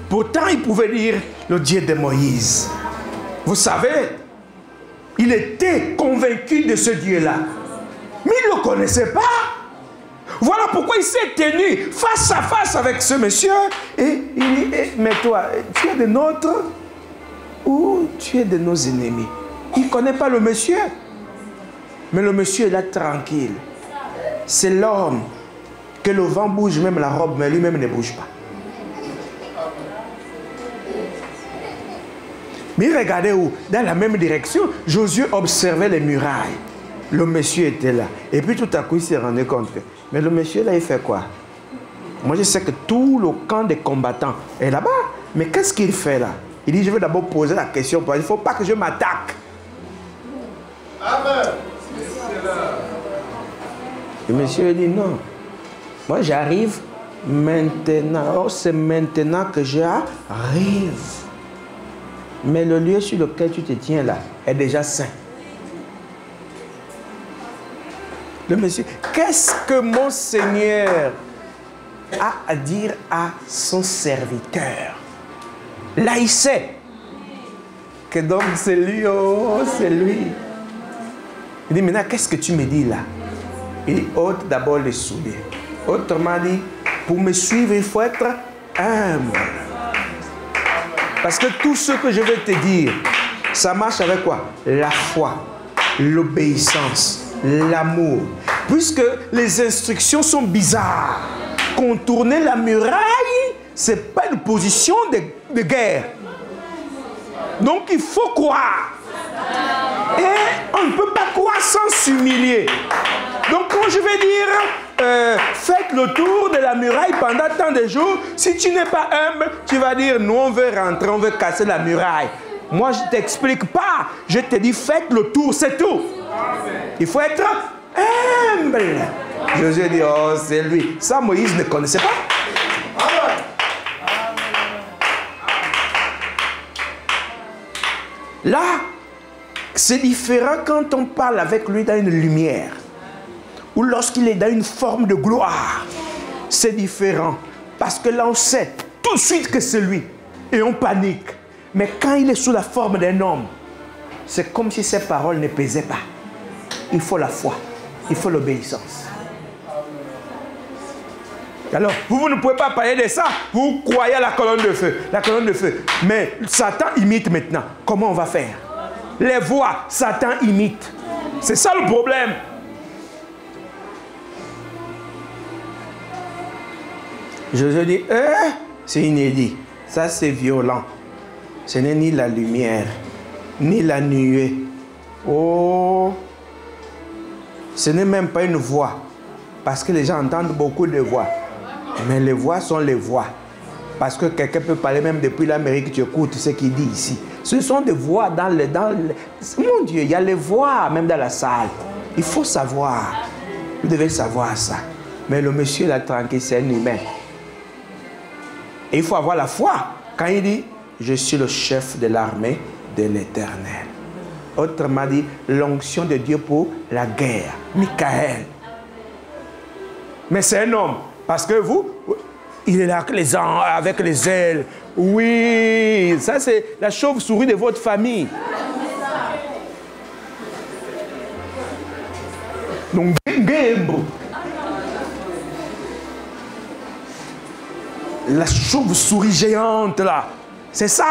Pourtant, il pouvait dire le Dieu de Moïse. Vous savez, il était convaincu de ce Dieu-là. Mais il ne le connaissait pas. Voilà pourquoi il s'est tenu face à face avec ce monsieur. Et il dit, mais toi, tu es de nôtres ou tu es de nos ennemis? Il ne connaît pas le monsieur. Mais le monsieur est là tranquille. C'est l'homme que le vent bouge, même la robe, mais lui-même ne bouge pas. Mais regardez où? Dans la même direction, Josué observait les murailles. Le monsieur était là. Et puis tout à coup, il s'est rendu compte que... Mais le monsieur là, il fait quoi? Moi, je sais que tout le camp des combattants est là-bas. Mais qu'est-ce qu'il fait là? Il dit, je vais d'abord poser la question. Il ne faut pas que je m'attaque. Amen. Le monsieur dit, non. Moi, j'arrive maintenant. Oh, c'est maintenant que j'arrive. Mais le lieu sur lequel tu te tiens là est déjà saint. Le monsieur, qu'est-ce que mon Seigneur a à dire à son serviteur? Là, il sait que donc c'est lui, oh, c'est lui. Il dit, maintenant, qu'est-ce que tu me dis là? Il dit, ôte d'abord les souliers. Autrement dit, pour me suivre, il faut être humble. Parce que tout ce que je vais te dire, ça marche avec quoi? La foi, l'obéissance, l'amour. Puisque les instructions sont bizarres. Contourner la muraille, ce n'est pas une position de guerre. Donc il faut croire. Et on ne peut pas croire sans s'humilier. Donc quand je vais dire, faites le tour de la muraille pendant tant de jours, si tu n'es pas humble, tu vas dire, nous on veut rentrer, on veut casser la muraille. Moi je ne t'explique pas, je te dis, faites le tour, c'est tout. Il faut être humble. Josué dit, oh, c'est lui. Ça, Moïse ne connaissait pas. Là, c'est différent quand on parle avec lui dans une lumière. Ou lorsqu'il est dans une forme de gloire. C'est différent. Parce que là, on sait tout de suite que c'est lui. Et on panique. Mais quand il est sous la forme d'un homme, c'est comme si ses paroles ne pesaient pas. Il faut la foi. Il faut l'obéissance. Alors, vous ne pouvez pas parler de ça. Vous croyez à la colonne de feu. La colonne de feu. Mais Satan imite maintenant. Comment on va faire? Les voix, Satan imite. C'est ça le problème. Jésus dit, c'est inédit. Ça, c'est violent. Ce n'est ni la lumière, ni la nuée. Oh, ce n'est même pas une voix. Parce que les gens entendent beaucoup de voix. Mais les voix sont les voix. Parce que quelqu'un peut parler même depuis l'Amérique, tu écoutes ce qu'il dit ici. Ce sont des voix dans le... Mon Dieu, il y a les voix même dans la salle. Il faut savoir. Vous devez savoir ça. Mais le monsieur là, tranquille, c'est un humain. Et il faut avoir la foi. Quand il dit, je suis le chef de l'armée de l'Éternel. Autrement dit, l'onction de Dieu pour la guerre. Michael. Mais c'est un homme. Parce que vous, il est là avec les ailes. Oui, ça c'est la chauve-souris de votre famille. Donc, la chauve-souris géante là, c'est ça.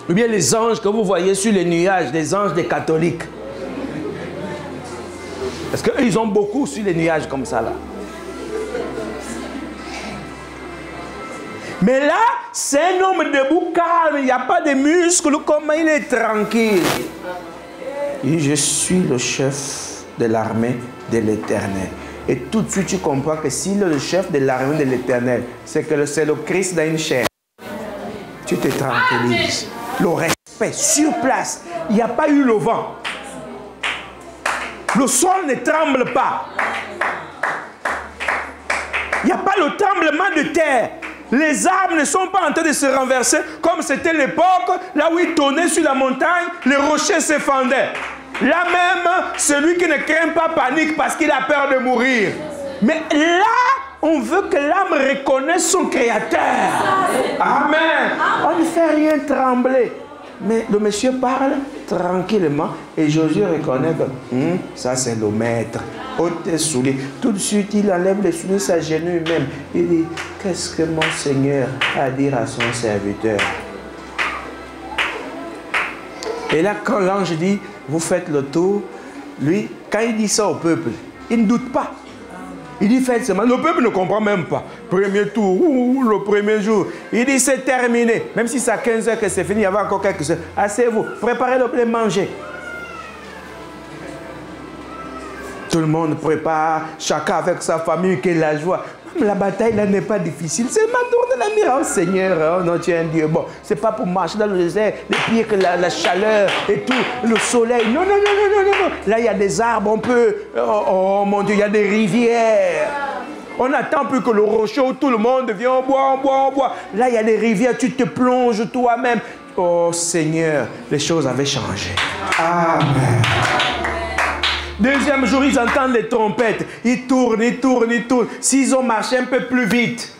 Ou bien les anges que vous voyez sur les nuages, les anges des catholiques. Parce qu'eux, ils ont beaucoup sur les nuages comme ça là. Mais là, c'est un homme debout calme, il n'y a pas de muscles, comment il est tranquille. Et je suis le chef de l'armée de l'Éternel. Et tout de suite, tu comprends que s'il est le chef de l'armée de l'Éternel, c'est que c'est le Christ dans une chair. Tu te tranquillises. Le respect, sur place. Il n'y a pas eu le vent. Le sol ne tremble pas. Il n'y a pas le tremblement de terre. Les arbres ne sont pas en train de se renverser comme c'était l'époque, là où il tournait sur la montagne, les rochers se fendaient. Là même, celui qui ne craint pas panique parce qu'il a peur de mourir. Mais là, on veut que l'âme reconnaisse son Créateur. Amen. On ne fait rien trembler. Mais le monsieur parle tranquillement et Josué reconnaît que ça c'est le maître. Ôte tes souliers. Tout de suite, il enlève les souliers, s'agenouille même. Il dit, qu'est-ce que mon Seigneur a à dire à son serviteur? Et là, quand l'ange dit, vous faites le tour, lui, quand il dit ça au peuple, il ne doute pas. Il dit, faites seulement. Le peuple ne comprend même pas. Premier tour, le premier jour. Il dit, c'est terminé. Même si c'est à 15 h que c'est fini, il y avait encore quelques heures. Asseyez-vous, préparez le plat, mangez. Tout le monde prépare, chacun avec sa famille, qui est la joie. Même la bataille là n'est pas difficile. C'est ma tour de la mire. Oh Seigneur, oh non, tu es un Dieu. Bon, c'est pas pour marcher dans le désert, les pieds que la chaleur et tout, le soleil. Non, non, non, non, non, non. Là, il y a des arbres, on peut. Oh mon Dieu, il y a des rivières. On n'attend plus que le rocher où tout le monde vient, on boit, on boit, on boit. Là, il y a des rivières, tu te plonges toi-même. Oh Seigneur, les choses avaient changé. Amen. Deuxième jour, ils entendent les trompettes. Ils tournent, ils tournent, ils tournent. S'ils ont marché un peu plus vite,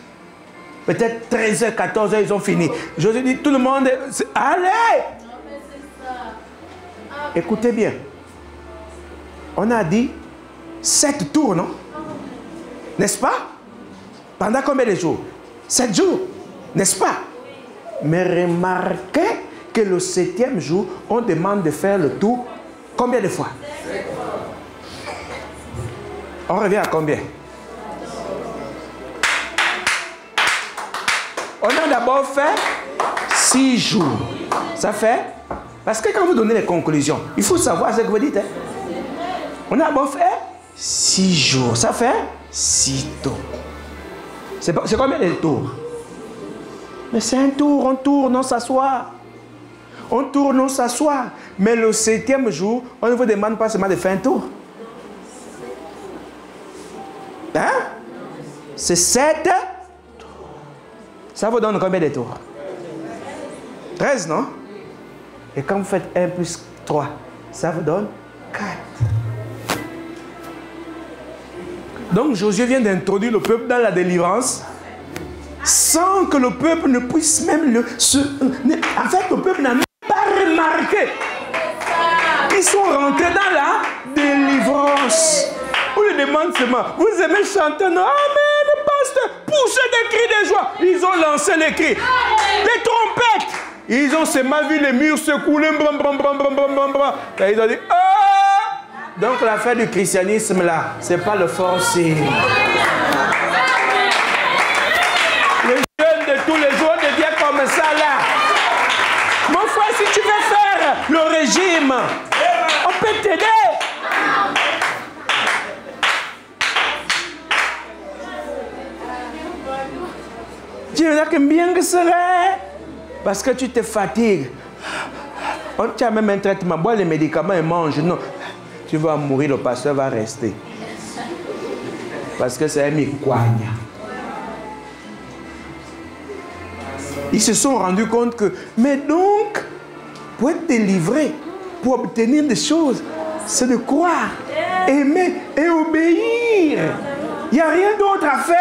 peut-être 13 h, 14 h, ils ont fini. Je vous dis, tout le monde, allez! Écoutez bien. On a dit 7 tours, non? N'est-ce pas? Pendant combien de jours? 7 jours, n'est-ce pas? Mais remarquez que le 7e jour, on demande de faire le tour combien de fois? On revient à combien? On a d'abord fait 6 jours. Ça fait? Parce que quand vous donnez les conclusions, il faut savoir ce que vous dites. Hein? On a d'abord fait 6 jours. Ça fait 6 tours. C'est combien de tours? Mais c'est un tour, on tourne, on s'assoit. On tourne, on s'assoit. Mais le 7e jour, on ne vous demande pas seulement de faire un tour. Hein? C'est 7 tours. Ça vous donne combien de tours? 13, non? Et quand vous faites 1 plus 3, ça vous donne 4. Donc Josué vient d'introduire le peuple dans la délivrance sans que le peuple ne puisse même en fait, le peuple n'a même pas remarqué. Ils sont rentrés dans la délivrance. On lui demande seulement, vous aimez chanter? Non, amen, pasteur, poussez des cris de joie. Ils ont lancé les cris. Les trompettes. Ils ont seulement vu les murs se couler. Et ils ont dit, oh! Donc l'affaire du christianisme là, c'est pas le forcing. Les jeunes de tous les jours deviennent comme ça là. Mon frère, si tu veux faire le régime, on peut t'aider. Tu veux dire que bien que ce serait parce que tu te fatigues. Tu as même un traitement, bois les médicaments et mange. Non, tu vas mourir, le pasteur va rester. Parce que c'est un micoigne. Ils se sont rendus compte que, mais donc, pour être délivré, pour obtenir des choses, c'est de croire, aimer et obéir. Il n'y a rien d'autre à faire.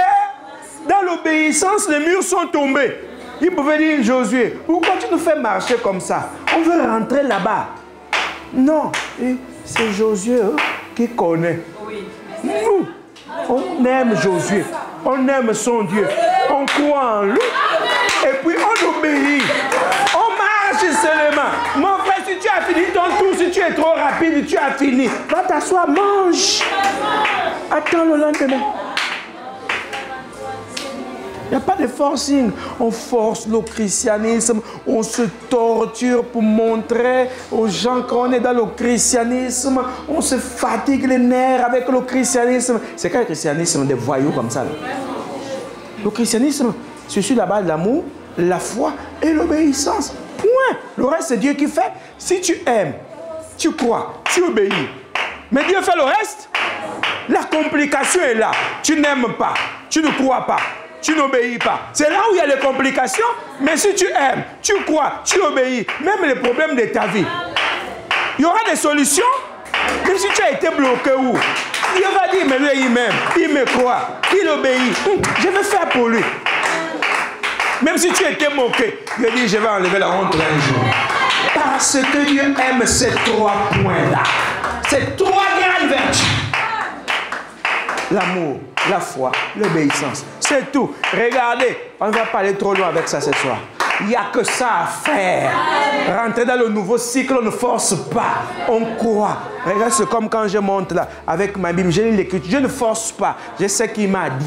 Dans l'obéissance, les murs sont tombés. Il pouvait dire, Josué, pourquoi tu nous fais marcher comme ça? On veut rentrer là-bas. Non, c'est Josué qui connaît. Nous, on aime Josué. On aime son Dieu. On croit en lui. Et puis on obéit. On marche seulement. Mon frère, si tu as fini ton tour, si tu es trop rapide, tu as fini. Va t'asseoir, mange. Attends le lendemain. Il n'y a pas de forcing. On force le christianisme. On se torture pour montrer aux gens qu'on est dans le christianisme. On se fatigue les nerfs avec le christianisme. C'est quoi le christianisme des voyous comme ça là? Le christianisme, c'est sur la base de l'amour, la foi et l'obéissance. Point. Le reste, c'est Dieu qui fait. Si tu aimes, tu crois, tu obéis. Mais Dieu fait le reste. La complication est là. Tu n'aimes pas, tu ne crois pas. Tu n'obéis pas. C'est là où il y a les complications. Mais si tu aimes, tu crois, tu obéis, même les problèmes de ta vie, il y aura des solutions. Même si tu as été bloqué où? Dieu va dire, mais lui, il m'aime, il me croit, il obéit. Je vais faire pour lui. Même si tu étais moqué, Dieu dit, je vais enlever la honte un jour. Parce que Dieu aime ces 3 points-là. Ces 3 grandes vertus. L'amour, la foi, l'obéissance. C'est tout. Regardez, on ne va pas aller trop loin avec ça ce soir. Il n'y a que ça à faire. Rentrer dans le nouveau cycle, on ne force pas. On croit. Regarde, c'est comme quand je monte là, avec ma Bible, je lis l'écriture. Je ne force pas. Je sais qu'il m'a dit.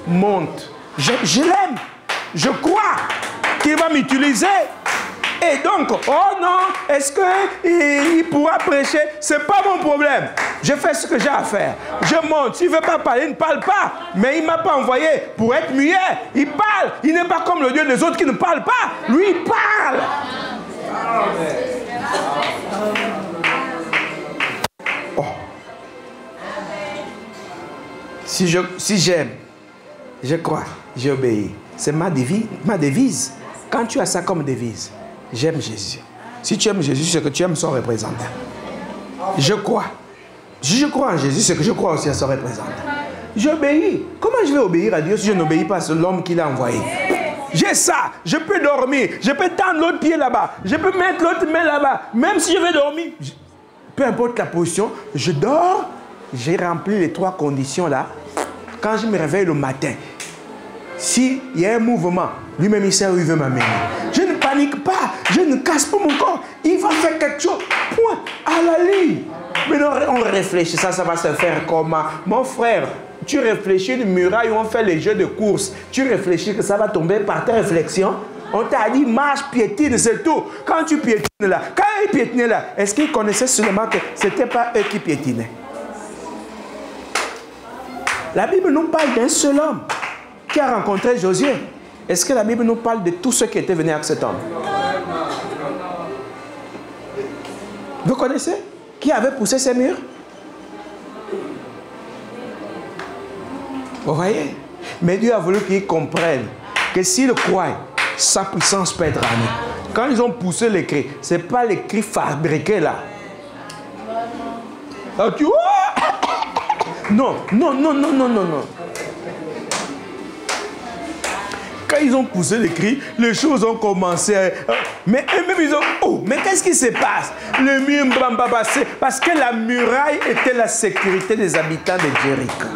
Monte. Je l'aime. Je crois qu'il va m'utiliser. Et donc, oh non, est-ce qu'il pourra prêcher? Ce n'est pas mon problème. Je fais ce que j'ai à faire. Je monte. S'il ne veut pas parler, il ne parle pas. Mais il ne m'a pas envoyé pour être muet. Il parle. Il n'est pas comme le Dieu des autres qui ne parle pas. Lui, il parle. Oh. Si j'aime, je crois, j'obéis. C'est ma devise. Quand tu as ça comme devise, j'aime Jésus. Si tu aimes Jésus, c'est que tu aimes son représentant. Je crois. Si je crois en Jésus, c'est que je crois aussi à son représentant. J'obéis. Comment je vais obéir à Dieu si je n'obéis pas à l'homme qu'il a envoyé? J'ai ça. Je peux dormir. Je peux tendre l'autre pied là-bas. Je peux mettre l'autre main là-bas. Même si je vais dormir, peu importe la position, je dors. J'ai rempli les 3 conditions là. Quand je me réveille le matin, s'il y a un mouvement, lui-même il sait où il veut m'amener. Je ne panique pas, je ne casse pas mon corps. Il va faire quelque chose, point, à la ligne. Mais non, on réfléchit, ça va se faire comment? Mon frère, tu réfléchis une muraille où on fait les jeux de course. Tu réfléchis que ça va tomber par tes réflexions. On t'a dit marche, piétine, c'est tout. Quand tu piétines là, quand ils piétinaient là, est-ce qu'ils connaissaient seulement que ce n'était pas eux qui piétinaient? La Bible nous parle d'un seul homme qui a rencontré Josué. Est-ce que la Bible nous parle de tous ceux qui étaient venus avec cet homme? Vous connaissez? Qui avait poussé ces murs? Vous voyez? Mais Dieu a voulu qu'ils comprennent que s'ils croient, sa puissance peut être en eux. Quand ils ont poussé les cris, ce n'est pas les cris fabriqués là. Ah, tu vois? Non, non, non, non, non, non, non. Quand ils ont poussé les cris, les choses ont commencé à... Mais eux-mêmes, ils ont... Oh, mais qu'est-ce qui se passe? Le mur va passer. Parce que la muraille était la sécurité des habitants de Jéricho.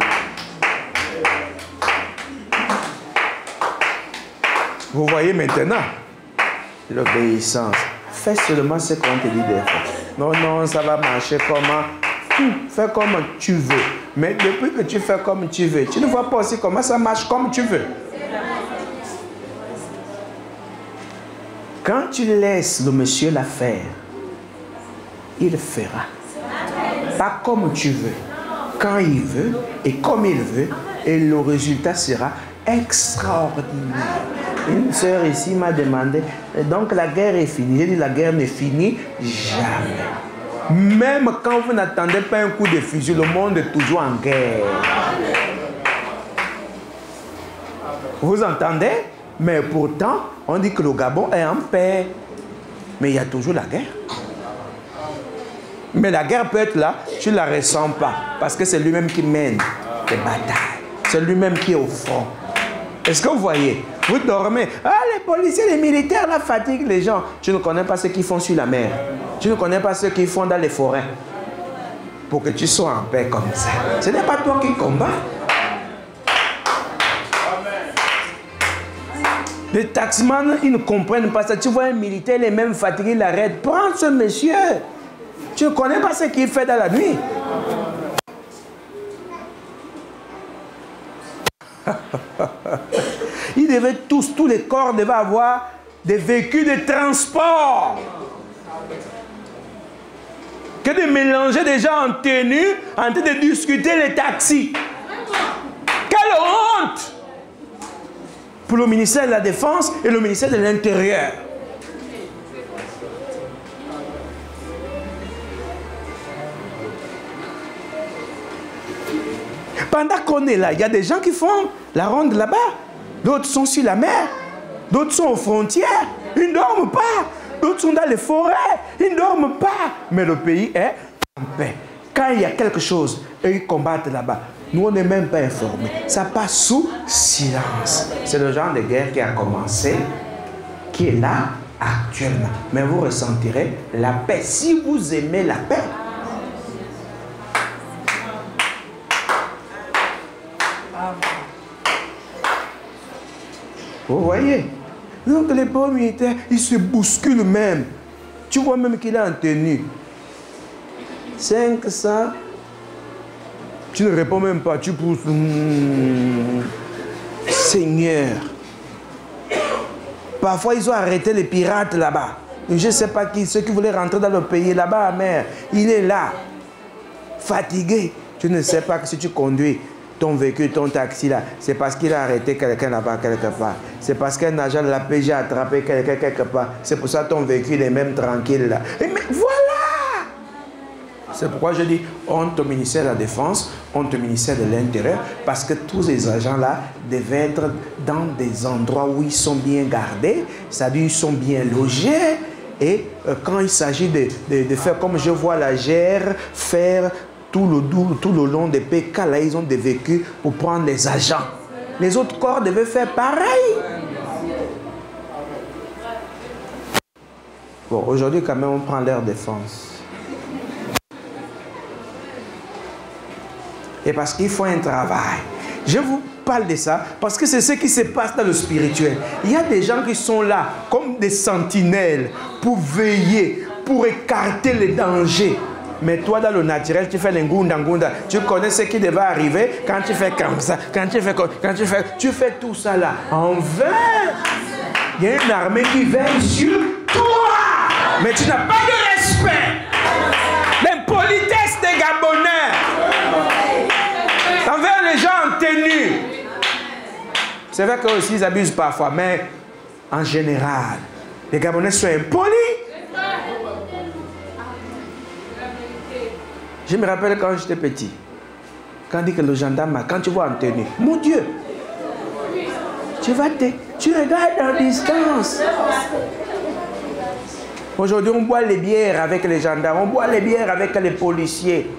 Vous voyez maintenant l'obéissance. Fais seulement ce qu'on te dit de faire. Non, non, ça va marcher comment? Fais comme tu veux. Mais depuis que tu fais comme tu veux, tu ne vois pas aussi comment ça marche comme tu veux. Quand tu laisses le monsieur la faire, il le fera. Pas comme tu veux. Quand il veut et comme il veut, et le résultat sera extraordinaire. Une sœur ici m'a demandé, donc la guerre est finie. J'ai dit, la guerre ne finit jamais. Même quand vous n'attendez pas un coup de fusil, le monde est toujours en guerre. Vous entendez? Mais pourtant, on dit que le Gabon est en paix. Mais il y a toujours la guerre. Mais la guerre peut être là, tu ne la ressens pas. Parce que c'est lui-même qui mène les batailles. C'est lui-même qui est au front. Est-ce que vous voyez? Vous dormez. Ah, les policiers, les militaires, la fatiguent les gens. Tu ne connais pas ce qu'ils font sur la mer. Tu ne connais pas ce qu'ils font dans les forêts. Pour que tu sois en paix comme ça. Ce n'est pas toi qui combats. Les taximans, ils ne comprennent pas ça. Tu vois un militaire, il est même fatigué, il arrête. Prends ce monsieur. Tu ne connais pas ce qu'il fait dans la nuit. Ils devaient tous les corps devaient avoir des véhicules de transport. Que de mélanger des gens en tenue, en train de discuter les taxis. Quelle honte! Pour le ministère de la Défense et le ministère de l'Intérieur. Pendant qu'on est là, il y a des gens qui font la ronde là-bas. D'autres sont sur la mer. D'autres sont aux frontières. Ils ne dorment pas. D'autres sont dans les forêts. Ils ne dorment pas. Mais le pays est en paix. Quand il y a quelque chose, et ils combattent là-bas. Nous, on n'est même pas informés. Ça passe sous silence. C'est le genre de guerre qui a commencé, qui est là actuellement. Mais vous ressentirez la paix. Si vous aimez la paix, vous voyez? Donc les pauvres militaires, ils se bousculent même. Tu vois même qu'il est en tenue. 500. Tu ne réponds même pas. Tu pousses. Seigneur. Parfois, ils ont arrêté les pirates là-bas. Je ne sais pas qui, ceux qui voulaient rentrer dans le pays là-bas, mer. Il est là. Fatigué. Tu ne sais pas que si tu conduis ton véhicule, ton taxi là, c'est parce qu'il a arrêté quelqu'un là-bas quelque part. C'est parce qu'un agent de la PJ a attrapé quelqu'un quelque part. C'est pour ça que ton véhicule est même tranquille là. Mais voilà! C'est pourquoi je dis honte au ministère de la Défense, honte au ministère de l'Intérieur, parce que tous ces agents-là devaient être dans des endroits où ils sont bien gardés, c'est-à-dire ils sont bien logés. Et quand il s'agit de faire comme je vois la GR faire tout le long des PK, là, ils ont des véhicules pour prendre les agents. Les autres corps devaient faire pareil. Bon, aujourd'hui, quand même, on prend leur défense. Et parce qu'il faut un travail. Je vous parle de ça parce que c'est ce qui se passe dans le spirituel. Il y a des gens qui sont là comme des sentinelles pour veiller, pour écarter les dangers. Mais toi, dans le naturel, tu fais l'engunda. Tu connais ce qui devait arriver quand tu fais comme ça, quand tu fais tout ça là. En vain, il y a une armée qui veille sur toi. Mais tu n'as pas de respect. L'impolitesse des Gabonais envers les gens en tenue. C'est vrai qu'eux aussi, ils abusent parfois, mais en général, les Gabonais sont impolis. Je me rappelle quand j'étais petit. Quand on dit que le gendarme, quand tu vois en tenue, mon Dieu, tu regardes en distance. Aujourd'hui, on boit les bières avec les gendarmes, on boit les bières avec les policiers.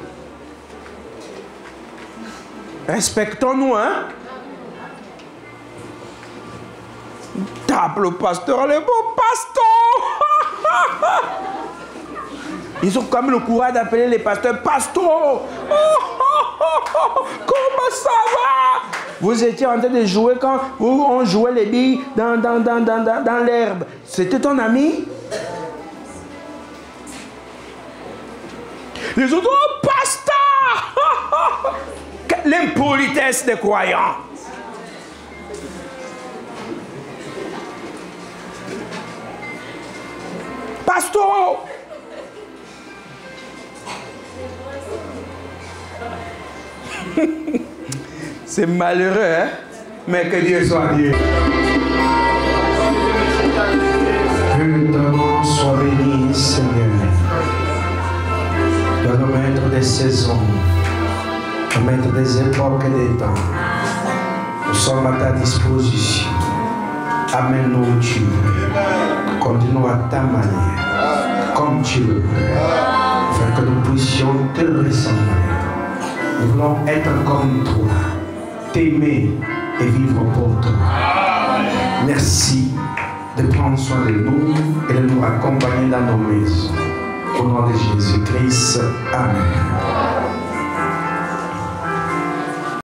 Respectons-nous, hein? Tape le pasteur, le beau pasteur! Ils ont quand même le courage d'appeler les pasteurs pasteur. Comment ça va? Vous étiez en train de jouer quand on jouait les billes dans l'herbe. C'était ton ami? Les autres, oh, pasteur! L'impolitesse des croyants. Pasteur! C'est malheureux, hein? Mais que Dieu soit Dieu. Que ton nom soit béni, Seigneur. Le maître des saisons, le maître des époques et des temps. Nous sommes à ta disposition. Amène-nous où tu veux. Continue à ta manière, comme tu le veux, afin que nous puissions te ressembler. Nous voulons être comme toi, t'aimer et vivre pour toi. Merci de prendre soin de nous et de nous accompagner dans nos maisons. Au nom de Jésus-Christ, Amen.